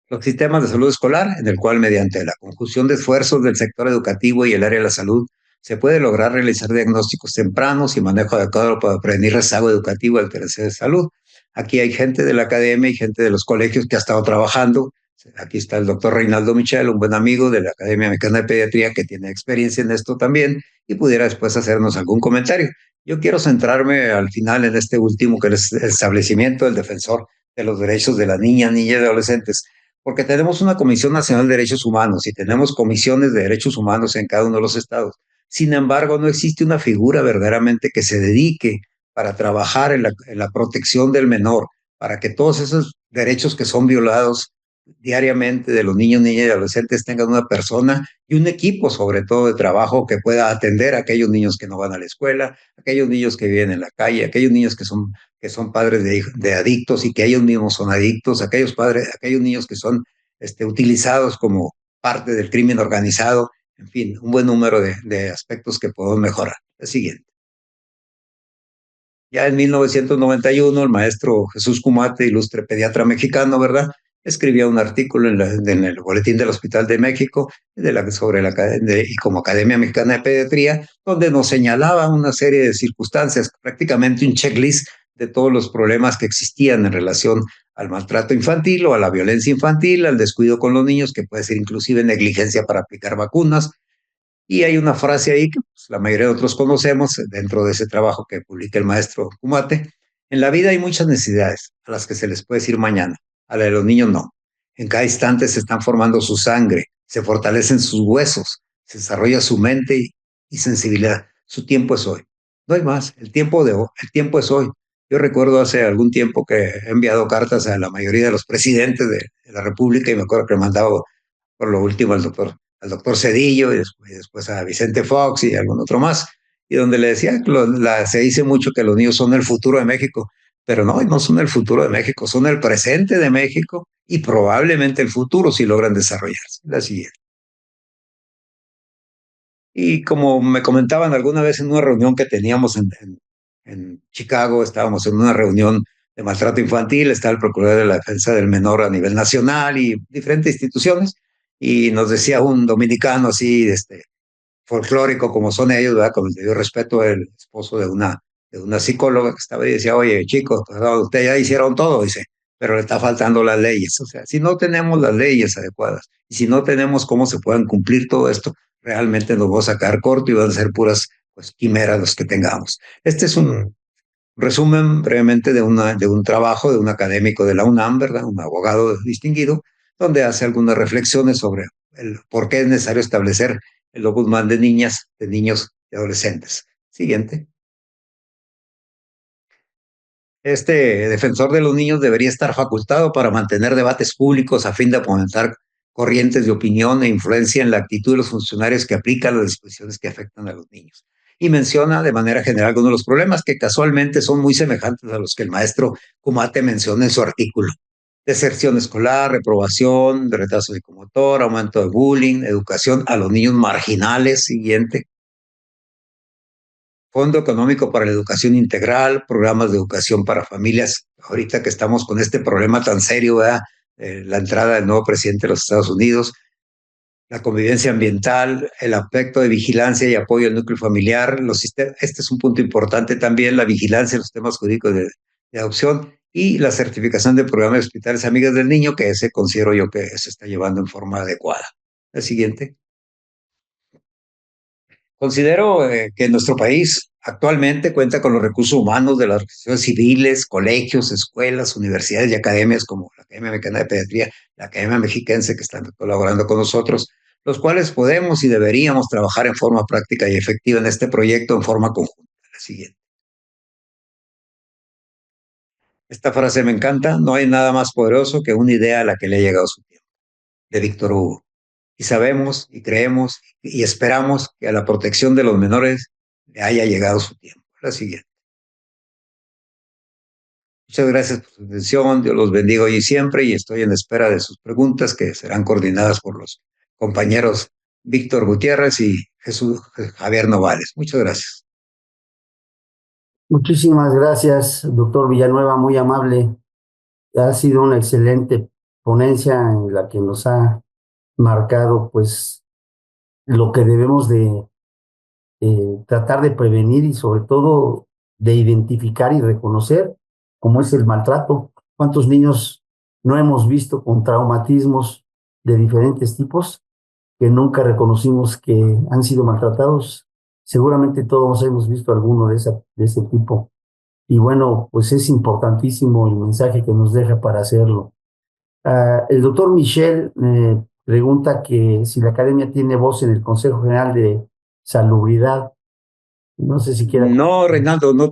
Los sistemas de salud escolar, en el cual mediante la conjunción de esfuerzos del sector educativo y el área de la salud, se puede lograr realizar diagnósticos tempranos y manejo adecuado para prevenir rezago educativo y alteraciones de salud. Aquí hay gente de la academia y gente de los colegios que ha estado trabajando. Aquí está el doctor Reinaldo Michel, un buen amigo de la Academia Mexicana de Pediatría que tiene experiencia en esto también y pudiera después hacernos algún comentario. Yo quiero centrarme al final en este último, que es el establecimiento del defensor de los derechos de las niñas y adolescentes, porque tenemos una Comisión Nacional de Derechos Humanos y tenemos comisiones de derechos humanos en cada uno de los estados. Sin embargo, no existe una figura verdaderamente que se dedique para trabajar en la protección del menor, para que todos esos derechos que son violados diariamente de los niños, niñas y adolescentes tengan una persona y un equipo, sobre todo de trabajo, que pueda atender a aquellos niños que no van a la escuela, aquellos niños que viven en la calle, aquellos niños que son padres de adictos y que ellos mismos son adictos, aquellos niños que son utilizados como parte del crimen organizado, en fin, un buen número de aspectos que podemos mejorar. El siguiente. Ya en 1991, el maestro Jesús Cumate, ilustre pediatra mexicano, ¿verdad?, escribía un artículo en el Boletín del Hospital de México y como Academia Mexicana de Pediatría, donde nos señalaba una serie de circunstancias, prácticamente un checklist de todos los problemas que existían en relación al maltrato infantil o a la violencia infantil, al descuido con los niños, que puede ser inclusive negligencia para aplicar vacunas. Y hay una frase ahí que pues, la mayoría de nosotros conocemos dentro de ese trabajo que publica el maestro Cumate. En la vida hay muchas necesidades a las que se les puede decir mañana, a la de los niños no. En cada instante se están formando su sangre, se fortalecen sus huesos, se desarrolla su mente y sensibilidad. Su tiempo es hoy. No hay más, el tiempo es hoy. Yo recuerdo hace algún tiempo que he enviado cartas a la mayoría de los presidentes de la República y me acuerdo que he mandado por lo último al doctor Cedillo y después a Vicente Fox y algún otro más, y donde le decía que se dice mucho que los niños son el futuro de México, pero no son el futuro de México, son el presente de México y probablemente el futuro si logran desarrollarse. La siguiente. Y como me comentaban alguna vez en una reunión que teníamos en Chicago, estábamos en una reunión de maltrato infantil, está el Procurador de la Defensa del Menor a nivel nacional y diferentes instituciones, y nos decía un dominicano así, folclórico como son ellos, ¿verdad? Con el debido respeto, el esposo de una psicóloga que estaba y decía, oye, chicos, ustedes ya hicieron todo, dice, pero le está faltando las leyes. O sea, si no tenemos las leyes adecuadas y si no tenemos cómo se puedan cumplir todo esto, realmente nos vamos a sacar corto y van a ser puras pues, quimeras los que tengamos. Este es un resumen brevemente de un trabajo de un académico de la UNAM, ¿verdad? Un abogado distinguido, donde hace algunas reflexiones sobre el por qué es necesario establecer el ombudsman de niñas, de niños y adolescentes. Siguiente. Este defensor de los niños debería estar facultado para mantener debates públicos a fin de fomentar corrientes de opinión e influencia en la actitud de los funcionarios que aplican las disposiciones que afectan a los niños. Y menciona de manera general algunos de los problemas que casualmente son muy semejantes a los que el maestro Kumate menciona en su artículo. Deserción escolar, reprobación, retraso psicomotor, aumento de bullying, educación a los niños marginales, siguiente. Fondo Económico para la Educación Integral, programas de educación para familias. Ahorita que estamos con este problema tan serio, ¿verdad? La entrada del nuevo presidente de los Estados Unidos, la convivencia ambiental, el aspecto de vigilancia y apoyo al núcleo familiar, los sistemas, este es un punto importante también, la vigilancia de los temas jurídicos de adopción y la certificación de programas de hospitales amigas del niño, que ese considero yo que se está llevando en forma adecuada. El siguiente. Considero que nuestro país actualmente cuenta con los recursos humanos de las organizaciones civiles, colegios, escuelas, universidades y academias como la Academia Mexicana de Pediatría, la Academia Mexiquense que están colaborando con nosotros, los cuales podemos y deberíamos trabajar en forma práctica y efectiva en este proyecto en forma conjunta. La siguiente. Esta frase me encanta, no hay nada más poderoso que una idea a la que le ha llegado su tiempo, de Víctor Hugo. Y sabemos y creemos y esperamos que a la protección de los menores le haya llegado su tiempo. La siguiente. Muchas gracias por su atención, Dios los bendiga hoy y siempre y estoy en espera de sus preguntas que serán coordinadas por los compañeros Víctor Gutiérrez y Jesús Javier Novales. Muchas gracias. Muchísimas gracias, doctor Villanueva, muy amable. Ha sido una excelente ponencia en la que nos ha marcado, pues, lo que debemos de tratar de prevenir y sobre todo de identificar y reconocer cómo es el maltrato. ¿Cuántos niños no hemos visto con traumatismos de diferentes tipos que nunca reconocimos que han sido maltratados? Seguramente todos hemos visto alguno de ese tipo. Y bueno, pues es importantísimo el mensaje que nos deja para hacerlo. El doctor Michel pregunta que si la academia tiene voz en el Consejo General de Salubridad. No sé si quiera. No, Reinaldo, no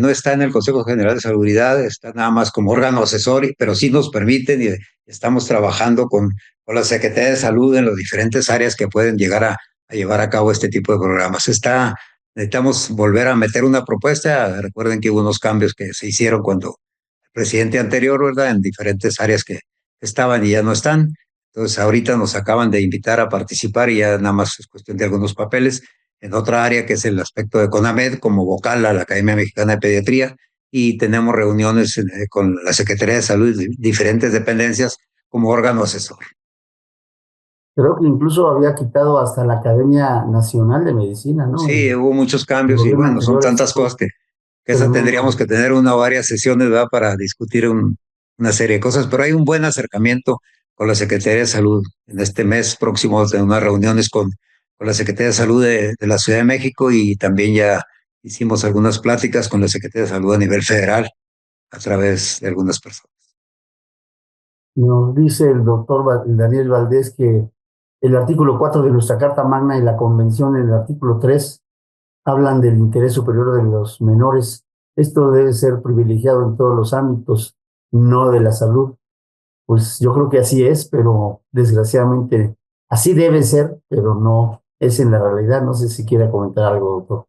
está en el Consejo General de Salubridad, está nada más como órgano asesor, pero sí nos permiten y estamos trabajando con la Secretaría de Salud en las diferentes áreas que pueden llegar a llevar a cabo este tipo de programas. Necesitamos volver a meter una propuesta. Recuerden que hubo unos cambios que se hicieron cuando el presidente anterior, ¿verdad? En diferentes áreas que estaban y ya no están. Entonces, ahorita nos acaban de invitar a participar y ya nada más es cuestión de algunos papeles en otra área que es el aspecto de CONAMED como vocal a la Academia Mexicana de Pediatría y tenemos reuniones con la Secretaría de Salud de diferentes dependencias como órgano asesor. Creo que incluso había quitado hasta la Academia Nacional de Medicina, ¿no? Sí, hubo muchos cambios y bueno, son tantas cosas que esa tendríamos que tener una o varias sesiones, ¿verdad? Para discutir una serie de cosas, pero hay un buen acercamiento con la Secretaría de Salud. En este mes próximo tenemos unas reuniones con la Secretaría de Salud de la Ciudad de México y también ya hicimos algunas pláticas con la Secretaría de Salud a nivel federal a través de algunas personas. Nos dice el doctor Daniel Valdés que el artículo 4 de nuestra Carta Magna y la Convención en el artículo 3 hablan del interés superior de los menores. Esto debe ser privilegiado en todos los ámbitos, no de la salud. Pues yo creo que así es, pero desgraciadamente así debe ser, pero no es en la realidad. No sé si quiera comentar algo, doctor.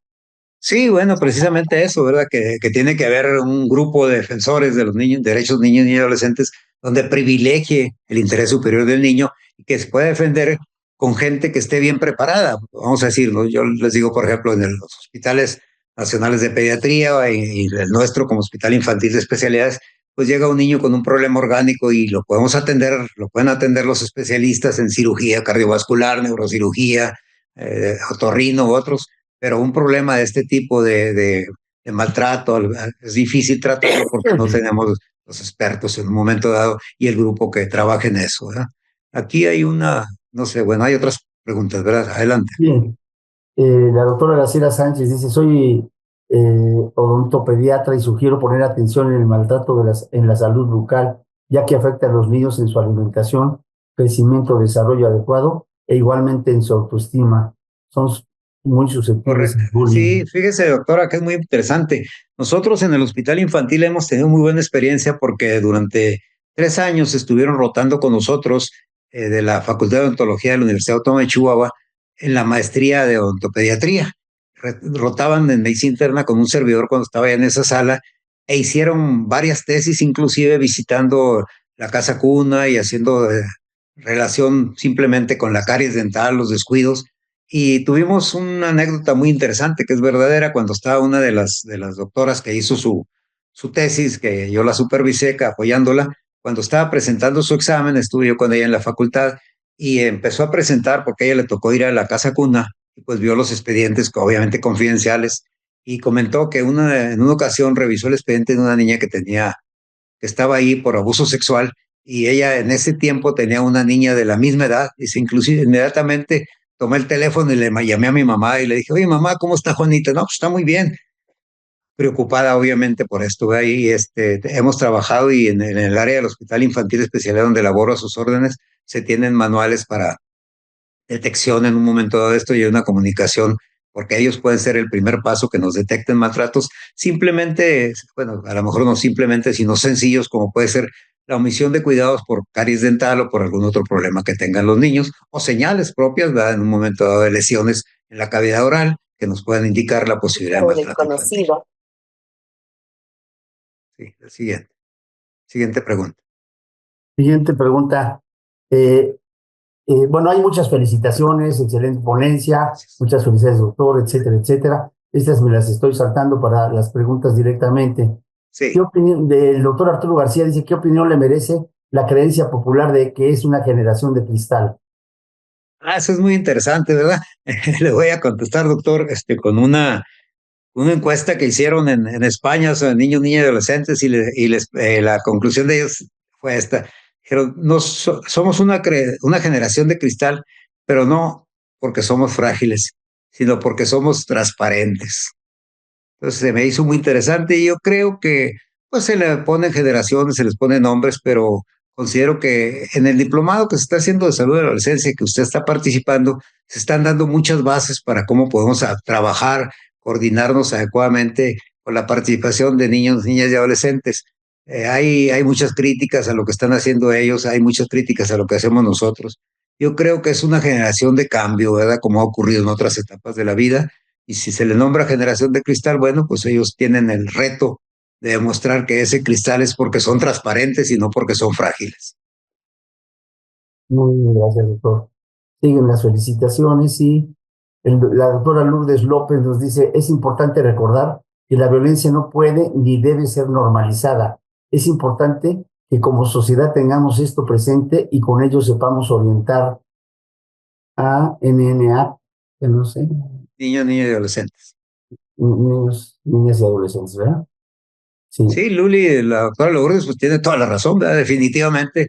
Sí, bueno, precisamente eso, ¿verdad? Que tiene que haber un grupo de defensores de los niños, derechos de niños y adolescentes, donde privilegie el interés superior del niño y que se pueda defender con gente que esté bien preparada. Vamos a decir, ¿no? Yo les digo, por ejemplo, en los hospitales nacionales de pediatría y el nuestro como hospital infantil de especialidades, pues llega un niño con un problema orgánico y lo podemos atender, lo pueden atender los especialistas en cirugía cardiovascular, neurocirugía, otorrino u otros, pero un problema de este tipo de maltrato es difícil tratarlo porque no tenemos los expertos en un momento dado y el grupo que trabaja en eso, ¿verdad? Aquí hay no sé, bueno, hay otras preguntas, ¿verdad? Adelante. Bien, la doctora Graciela Sánchez dice, soy odontopediatra y sugiero poner atención en el maltrato en la salud bucal, ya que afecta a los niños en su alimentación, crecimiento, desarrollo adecuado e igualmente en su autoestima. Son muy susceptibles Correcto. al bullying. Sí, fíjese, doctora, que es muy interesante. Nosotros en el hospital infantil hemos tenido muy buena experiencia porque durante 3 años estuvieron rotando con nosotros de la Facultad de Odontología de la Universidad Autónoma de Chihuahua en la maestría de odontopediatría. Rotaban en medicina interna con un servidor cuando estaba ya en esa sala e hicieron varias tesis, inclusive visitando la casa cuna y haciendo relación simplemente con la caries dental, los descuidos. Y tuvimos una anécdota muy interesante, que es verdadera, cuando estaba una de las doctoras que hizo su tesis, que yo la supervisé, apoyándola, cuando estaba presentando su examen, estuve yo con ella en la facultad y empezó a presentar, porque a ella le tocó ir a la casa cuna, y pues vio los expedientes, obviamente confidenciales, y comentó que en una ocasión revisó el expediente de una niña que estaba ahí por abuso sexual, y ella en ese tiempo tenía una niña de la misma edad, y se inclusive inmediatamente tomé el teléfono y le llamé a mi mamá y le dije, oye mamá, ¿cómo está Juanita? No, pues está muy bien, preocupada obviamente por esto. Ahí hemos trabajado y en el área del Hospital Infantil Especial donde laboro a sus órdenes, se tienen manuales para detección en un momento dado de esto y una comunicación, porque ellos pueden ser el primer paso que nos detecten maltratos, simplemente, bueno, a lo mejor no simplemente, sino sencillos, como puede ser la omisión de cuidados por caries dental o por algún otro problema que tengan los niños, o señales propias, ¿verdad? En un momento dado de lesiones en la cavidad oral que nos puedan indicar la posibilidad de maltrato infantil. Sí, el siguiente pregunta. Siguiente pregunta. Eh, bueno, hay muchas felicitaciones, excelente ponencia, muchas felicidades, doctor, etcétera, etcétera. Estas me las estoy saltando para las preguntas directamente. ¿Qué Sí. opinión del doctor Arturo García? Dice, ¿qué opinión le merece la creencia popular de que es una generación de cristal? Eso es muy interesante, ¿verdad? Le voy a contestar, doctor, con una encuesta que hicieron en España sobre niños, niñas y adolescentes la conclusión de ellos fue esta. Dijeron, somos una generación de cristal, pero no porque somos frágiles, sino porque somos transparentes. Entonces se me hizo muy interesante y yo creo que pues se le ponen generaciones, se les ponen nombres, pero considero que en el diplomado que se está haciendo de salud de la adolescencia, que usted está participando, se están dando muchas bases para cómo podemos trabajar, coordinarnos adecuadamente con la participación de niños, niñas y adolescentes. Hay muchas críticas a lo que están haciendo ellos, hay muchas críticas a lo que hacemos nosotros. Yo creo que es una generación de cambio, ¿verdad? Como ha ocurrido en otras etapas de la vida, y si se le nombra generación de cristal, bueno, pues ellos tienen el reto de demostrar que ese cristal es porque son transparentes y no porque son frágiles. Muy bien, gracias, doctor. Siguen las felicitaciones y la doctora Lourdes López nos dice, es importante recordar que la violencia no puede ni debe ser normalizada. Es importante que como sociedad tengamos esto presente y con ello sepamos orientar a NNA, que no sé, Niños, niñas y adolescentes. niños, niñas y adolescentes, ¿verdad? Sí. Sí, Luli, la doctora Lourdes, pues tiene toda la razón, ¿verdad? Definitivamente.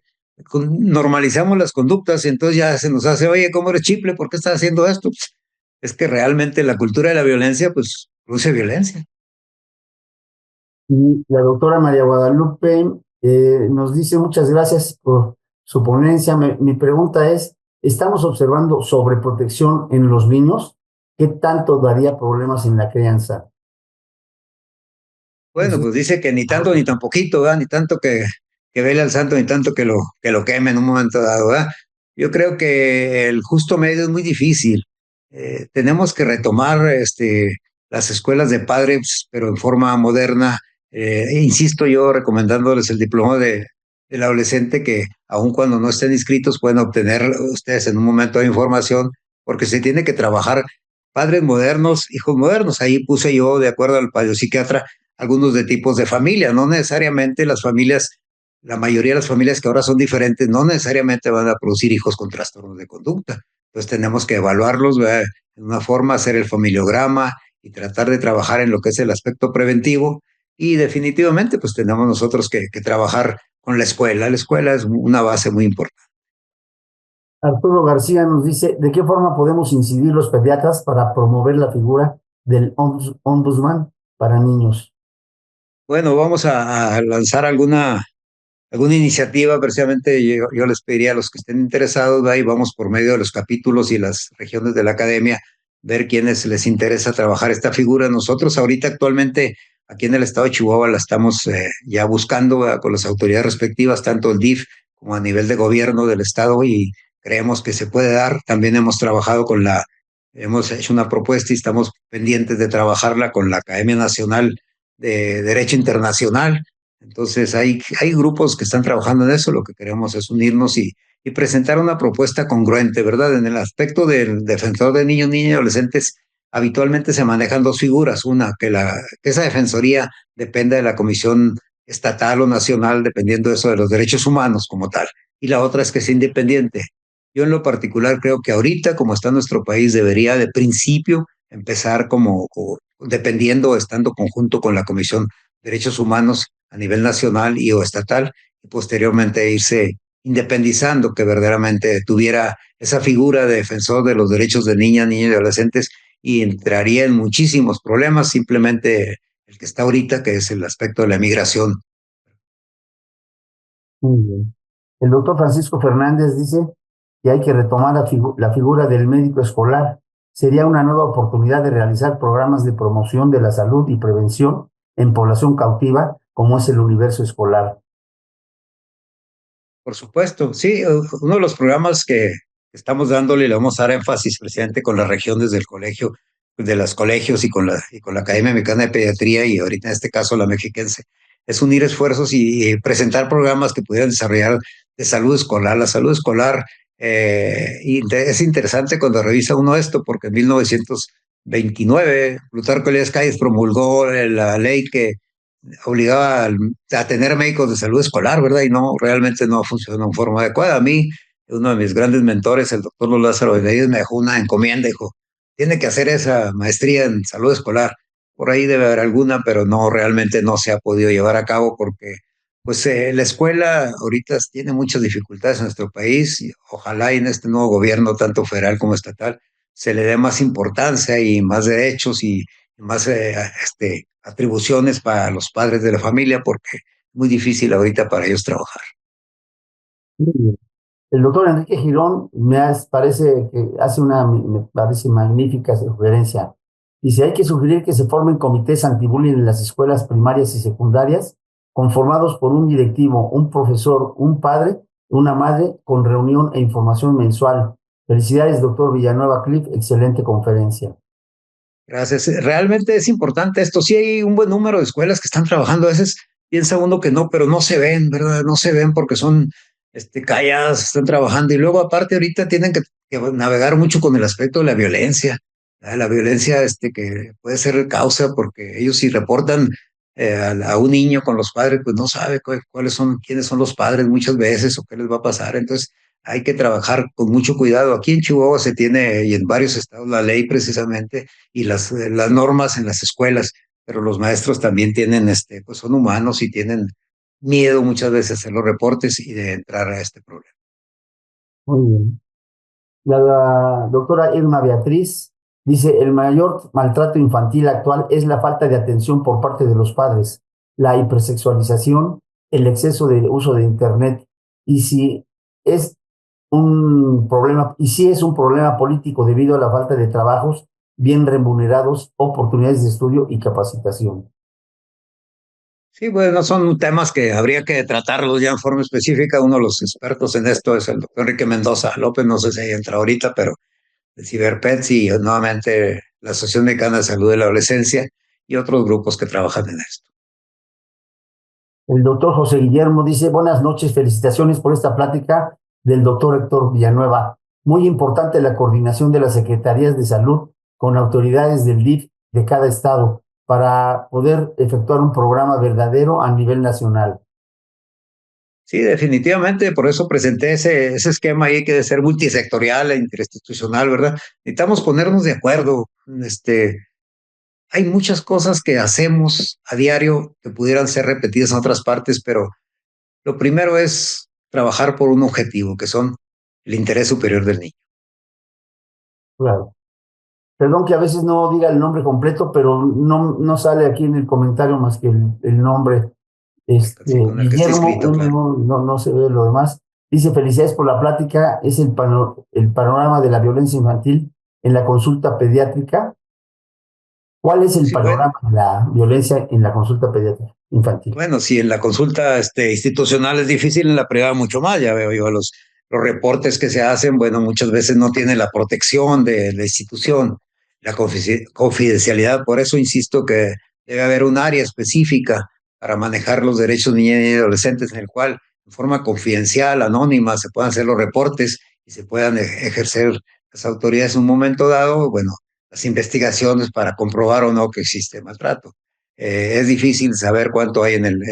Normalizamos las conductas y entonces ya se nos hace, oye, ¿cómo eres chiple? ¿Por qué estás haciendo esto? Pues, es que realmente la cultura de la violencia, pues, produce violencia. Y la doctora María Guadalupe nos dice muchas gracias por su ponencia. Mi pregunta es, ¿estamos observando sobreprotección en los niños? ¿Qué tanto daría problemas en la crianza? Bueno, pues dice que ni tanto ni tan poquito, ¿verdad? Ni tanto que vele al santo, ni tanto que lo queme en un momento dado, ¿verdad? Yo creo que el justo medio es muy difícil. Tenemos que retomar las escuelas de padres, pero en forma moderna. Insisto yo recomendándoles el diploma del adolescente que aun cuando no estén inscritos pueden obtener ustedes en un momento de información, porque se tiene que trabajar padres modernos, hijos modernos. Ahí puse yo, de acuerdo al psiquiatra, algunos de tipos de familia, no necesariamente las familias, la mayoría de las familias que ahora son diferentes, no necesariamente van a producir hijos con trastornos de conducta. Entonces tenemos que evaluarlos, ¿verdad? En una forma, hacer el familiograma y tratar de trabajar en lo que es el aspecto preventivo. Y definitivamente, pues tenemos nosotros que trabajar con la escuela. La escuela es una base muy importante. Arturo García nos dice, ¿de qué forma podemos incidir los pediatras para promover la figura del ombudsman para niños? Bueno, vamos a lanzar alguna iniciativa. Precisamente yo les pediría a los que estén interesados, ahí vamos por medio de los capítulos y las regiones de la academia, ver quiénes les interesa trabajar esta figura. Nosotros ahorita actualmente aquí en el estado de Chihuahua la estamos ya buscando, ¿verdad? Con las autoridades respectivas, tanto el DIF como a nivel de gobierno del estado, y creemos que se puede dar. También hemos hecho una propuesta y estamos pendientes de trabajarla con la Academia Nacional de Derecho Internacional. Entonces hay grupos que están trabajando en eso. Lo que queremos es unirnos y presentar una propuesta congruente, ¿verdad? En el aspecto del defensor de niños, niñas y adolescentes, habitualmente se manejan dos figuras. Una, que esa defensoría dependa de la Comisión Estatal o Nacional, dependiendo de eso, de los derechos humanos como tal. Y la otra es que sea independiente. Yo en lo particular creo que ahorita, como está nuestro país, debería de principio empezar dependiendo, estando conjunto con la Comisión de Derechos Humanos a nivel nacional y o estatal, y posteriormente irse independizando, que verdaderamente tuviera esa figura de defensor de los derechos de niñas, niños y adolescentes, y entraría en muchísimos problemas, simplemente el que está ahorita, que es el aspecto de la migración. Muy bien. El doctor Francisco Fernández dice que hay que retomar la figura del médico escolar. Sería una nueva oportunidad de realizar programas de promoción de la salud y prevención en población cautiva, como es el universo escolar. Por supuesto, sí, uno de los programas que estamos dándole, le vamos a dar énfasis precisamente con las regiones del colegio, de los colegios y con la Academia Mexicana de Pediatría, y ahorita en este caso la mexiquense, es unir esfuerzos y presentar programas que pudieran desarrollar de salud escolar. La salud escolar, es interesante cuando revisa uno esto, porque en 1929 Plutarco Elías Calles promulgó la ley que obligaba a tener médicos de salud escolar, ¿verdad? Y no, realmente no funcionó en forma adecuada. A mí, uno de mis grandes mentores, el doctor Lázaro Benavides, me dejó una encomienda, dijo, tiene que hacer esa maestría en salud escolar. Por ahí debe haber alguna, pero no, realmente no se ha podido llevar a cabo porque pues la escuela ahorita tiene muchas dificultades en nuestro país, y ojalá y en este nuevo gobierno, tanto federal como estatal, se le dé más importancia y más derechos y más atribuciones para los padres de la familia, porque es muy difícil ahorita para ellos trabajar. Muy bien. El doctor Enrique Girón parece que hace me parece magnífica sugerencia. Dice, hay que sugerir que se formen comités antibullying en las escuelas primarias y secundarias, conformados por un directivo, un profesor, un padre, una madre, con reunión e información mensual. Felicidades, doctor Villanueva Cliff, excelente conferencia. Gracias. Realmente es importante esto. Sí hay un buen número de escuelas que están trabajando. A veces piensa uno que no, pero no se ven, ¿verdad? No se ven porque son calladas, están trabajando. Y luego aparte ahorita tienen que navegar mucho con el aspecto de la violencia. ¿Verdad? La violencia que puede ser causa, porque ellos si reportan a un niño con los padres, pues no sabe quiénes son los padres muchas veces o qué les va a pasar. Entonces hay que trabajar con mucho cuidado. Aquí en Chihuahua se tiene, y en varios estados, la ley precisamente y las normas en las escuelas, pero los maestros también tienen, pues son humanos y tienen miedo muchas veces de hacer los reportes y de entrar a este problema. Muy bien. La doctora Irma Beatriz dice, el mayor maltrato infantil actual es la falta de atención por parte de los padres, la hipersexualización, el exceso de uso de Internet, y si es si es un problema político debido a la falta de trabajos bien remunerados, oportunidades de estudio y capacitación. Sí, bueno, son temas que habría que tratarlos ya en forma específica. Uno de los expertos en esto es el doctor Enrique Mendoza López, no sé si ahí entra ahorita, pero el Ciberpets y nuevamente la Asociación Mexicana de Salud de la Adolescencia y otros grupos que trabajan en esto. El doctor José Guillermo dice, buenas noches, felicitaciones por esta plática del doctor Héctor Villanueva. Muy importante la coordinación de las secretarías de salud con autoridades del DIF de cada estado para poder efectuar un programa verdadero a nivel nacional. Sí, definitivamente, por eso presenté ese esquema ahí que debe ser multisectorial e interinstitucional, ¿verdad? Necesitamos ponernos de acuerdo. Hay muchas cosas que hacemos a diario que pudieran ser repetidas en otras partes, pero lo primero es trabajar por un objetivo, que son el interés superior del niño. Claro. Perdón que a veces no diga el nombre completo, pero no sale aquí en el comentario más que el nombre. Sí, con el que está Guillermo, escrito, claro. no se ve lo demás. Dice, felicidades por la plática. Es el panorama de la violencia infantil en la consulta pediátrica. ¿Cuál es el Sí, panorama de la violencia en la consulta pediátrica infantil? bueno, si en la consulta institucional es difícil, en la privada mucho más. Ya veo yo los reportes que se hacen, bueno, muchas veces no tiene la protección de la institución, la confidencialidad. Por eso insisto que debe haber un área específica para manejar los derechos de niñas y adolescentes en el cual, de forma confidencial, anónima, se puedan hacer los reportes y se puedan ejercer las autoridades en un momento dado, bueno, las investigaciones para comprobar o no que existe maltrato. Es difícil saber cuánto hay en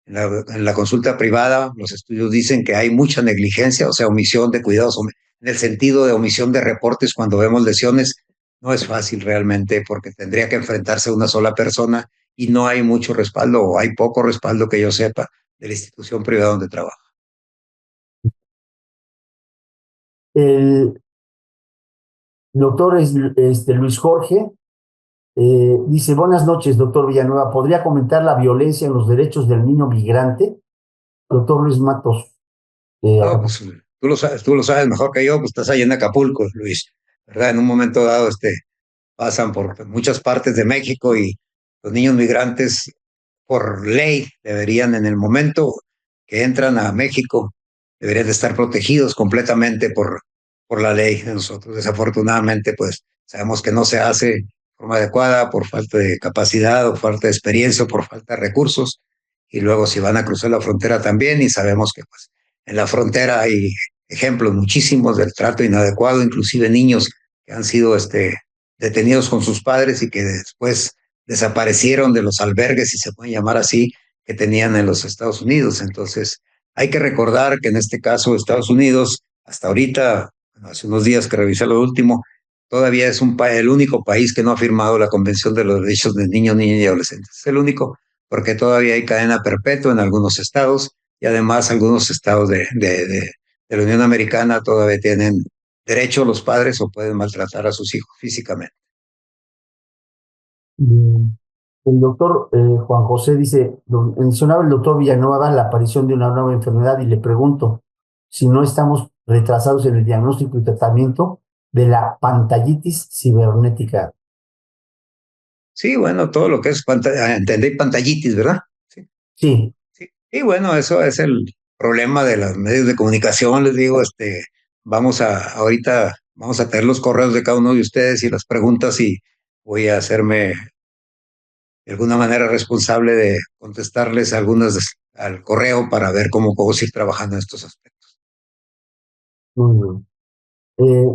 la consulta privada. Los estudios dicen que hay mucha negligencia, o sea, omisión de cuidados, en el sentido de omisión de reportes cuando vemos lesiones. No es fácil realmente porque tendría que enfrentarse a una sola persona y no hay mucho respaldo o hay poco respaldo que yo sepa de la institución privada donde trabaja. El doctor Luis Jorge dice, buenas noches, doctor Villanueva. ¿Podría comentar la violencia en los derechos del niño migrante? Doctor Luis Matos. No, pues tú lo sabes mejor que yo, pues estás ahí en Acapulco, Luis, ¿verdad? En un momento dado, pasan por muchas partes de México y los niños migrantes por ley deberían en el momento que entran a México, deberían de estar protegidos completamente por la ley de nosotros. Desafortunadamente, pues sabemos que no se hace de forma adecuada por falta de capacidad o falta de experiencia o por falta de recursos. Y luego si van a cruzar la frontera también y sabemos que pues en la frontera hay ejemplos muchísimos del trato inadecuado, inclusive niños que han sido detenidos con sus padres y que después desaparecieron de los albergues, si se pueden llamar así, que tenían en los Estados Unidos. Entonces, hay que recordar que en este caso Estados Unidos, hasta ahorita, hace unos días que revisé lo último, todavía es el único país que no ha firmado la Convención de los Derechos de Niños, Niñas y Adolescentes. Es el único porque todavía hay cadena perpetua en algunos estados y además algunos estados de la Unión Americana todavía tienen derecho los padres o pueden maltratar a sus hijos físicamente. Mm, El doctor Juan José dice, mencionaba el doctor Villanueva la aparición de una nueva enfermedad y le pregunto si no estamos retrasados en el diagnóstico y tratamiento de la pantallitis cibernética. Sí, bueno, todo lo que es entendí pantallitis, ¿verdad? Sí, Sí, sí. Y bueno, eso es el problema de los medios de comunicación, les digo, ahorita vamos a tener los correos de cada uno de ustedes y las preguntas y voy a hacerme de alguna manera responsable de contestarles algunas al correo para ver cómo puedo seguir trabajando en estos aspectos. muy bien.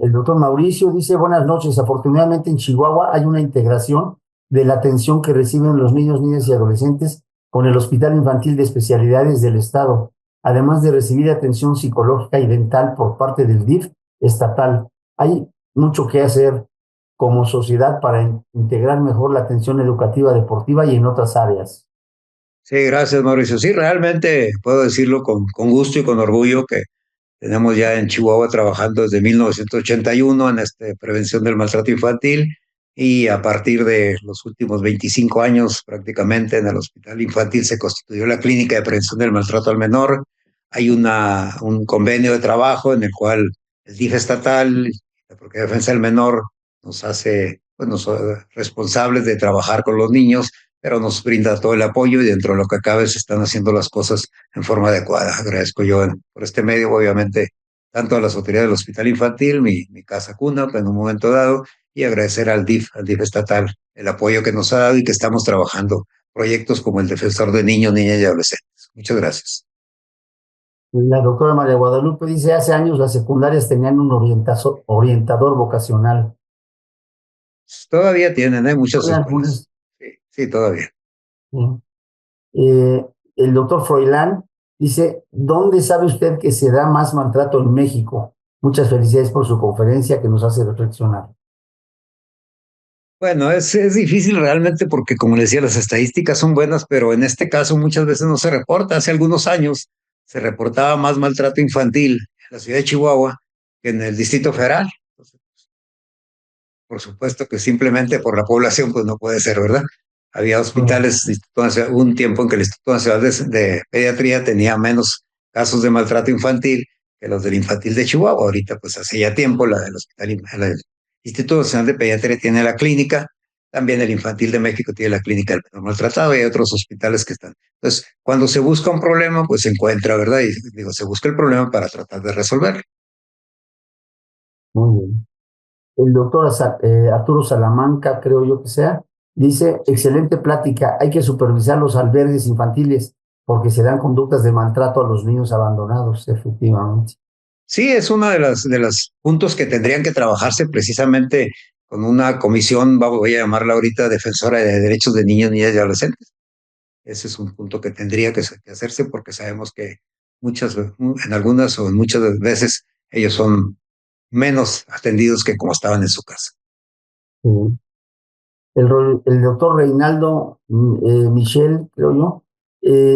El doctor Mauricio dice, buenas noches. Afortunadamente en Chihuahua hay una integración de la atención que reciben los niños, niñas y adolescentes con el Hospital Infantil de Especialidades del Estado, además de recibir atención psicológica y dental por parte del DIF estatal. Hay mucho que hacer como sociedad para integrar mejor la atención educativa, deportiva y en otras áreas. Sí, gracias, Mauricio. Sí, realmente puedo decirlo con gusto y con orgullo que tenemos ya en Chihuahua trabajando desde 1981 en prevención del maltrato infantil y a partir de los últimos 25 años prácticamente en el Hospital Infantil se constituyó la Clínica de Prevención del Maltrato al Menor. Hay un convenio de trabajo en el cual el DIF estatal, la Procuraduría de Defensa del Menor, nos hace, pues, responsables de trabajar con los niños, pero nos brinda todo el apoyo y dentro de lo que cabe se están haciendo las cosas en forma adecuada. Agradezco yo por este medio, obviamente, tanto a las autoridades del Hospital Infantil, mi casa cuna, en un momento dado, y agradecer al DIF estatal, el apoyo que nos ha dado y que estamos trabajando proyectos como el Defensor de Niños, Niñas y Adolescentes. Muchas gracias. La doctora María Guadalupe dice, hace años las secundarias tenían un orientador vocacional. Todavía tienen, hay muchas Oigan, escuelas. Sí, sí, todavía. sí. El doctor Froilán Dice, ¿dónde sabe usted que se da más maltrato en México? Muchas felicidades por su conferencia que nos hace reflexionar. Bueno, es difícil realmente porque, como les decía, las estadísticas son buenas, pero en este caso muchas veces no se reporta. Hace algunos años se reportaba más maltrato infantil en la ciudad de Chihuahua que en el Distrito Federal. Entonces, por supuesto que simplemente por la población, pues no puede ser, ¿verdad? Había hospitales, hubo un tiempo en que el Instituto Nacional de Pediatría tenía menos casos de maltrato infantil que los del infantil de Chihuahua. Ahorita, pues hace ya tiempo, la del el Instituto Nacional de Pediatría tiene la clínica, también el infantil de México tiene la clínica del menor maltratado y hay otros hospitales que están. Entonces, cuando se busca un problema, pues se encuentra, ¿verdad? Y digo, se busca el problema para tratar de resolverlo. Muy bien. El doctor Arturo Salamanca, creo yo que sea, dice, Sí. excelente plática, hay que supervisar los albergues infantiles porque se dan conductas de maltrato a los niños abandonados, efectivamente. Sí, es uno de los puntos que tendrían que trabajarse precisamente con una comisión, voy a llamarla ahorita Defensora de Derechos de Niños, Niñas y Adolescentes. Ese es un punto que tendría que hacerse porque sabemos que en algunas o en muchas veces ellos son menos atendidos que como estaban en su casa. Sí. El doctor Reinaldo Michel, creo yo,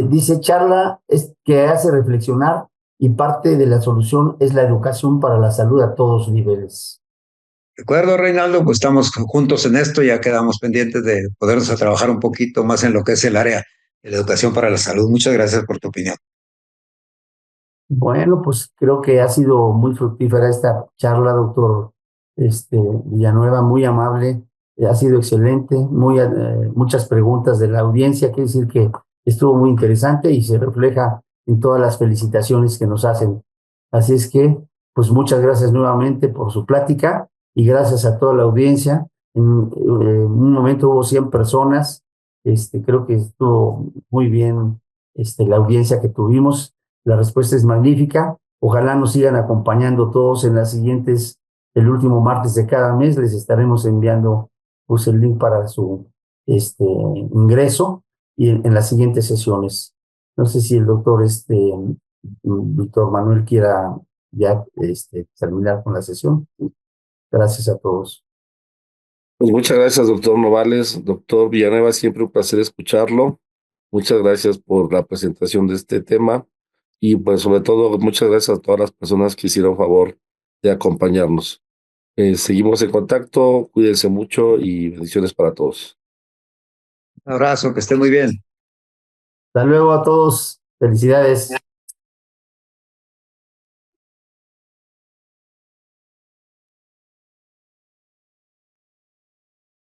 dice, charla es que hace reflexionar y parte de la solución es la educación para la salud a todos niveles. ¿De acuerdo, Reinaldo? Pues estamos juntos en esto, ya quedamos pendientes de podernos a trabajar un poquito más en lo que es el área de la educación para la salud. Muchas gracias por tu opinión. Bueno, pues creo que ha sido muy fructífera esta charla, doctor Villanueva, muy amable, ha sido excelente, muchas preguntas de la audiencia, quiere decir que estuvo muy interesante y se refleja en todas las felicitaciones que nos hacen. Así es que, pues muchas gracias nuevamente por su plática y gracias a toda la audiencia. En un momento hubo 100 personas, creo que estuvo muy bien la audiencia que tuvimos. La respuesta es magnífica. Ojalá nos sigan acompañando todos en las siguientes, el último martes de cada mes. Les estaremos enviando pues, el link para su ingreso y en las siguientes sesiones. No sé si el doctor Víctor Manuel quiera ya terminar con la sesión. Gracias a todos. Pues muchas gracias, doctor Novales. Doctor Villanueva, siempre un placer escucharlo. Muchas gracias por la presentación de este tema y pues sobre todo muchas gracias a todas las personas que hicieron favor de acompañarnos. Seguimos en contacto, cuídense mucho y bendiciones para todos. Un abrazo, que esté muy bien. Hasta luego a todos. Felicidades.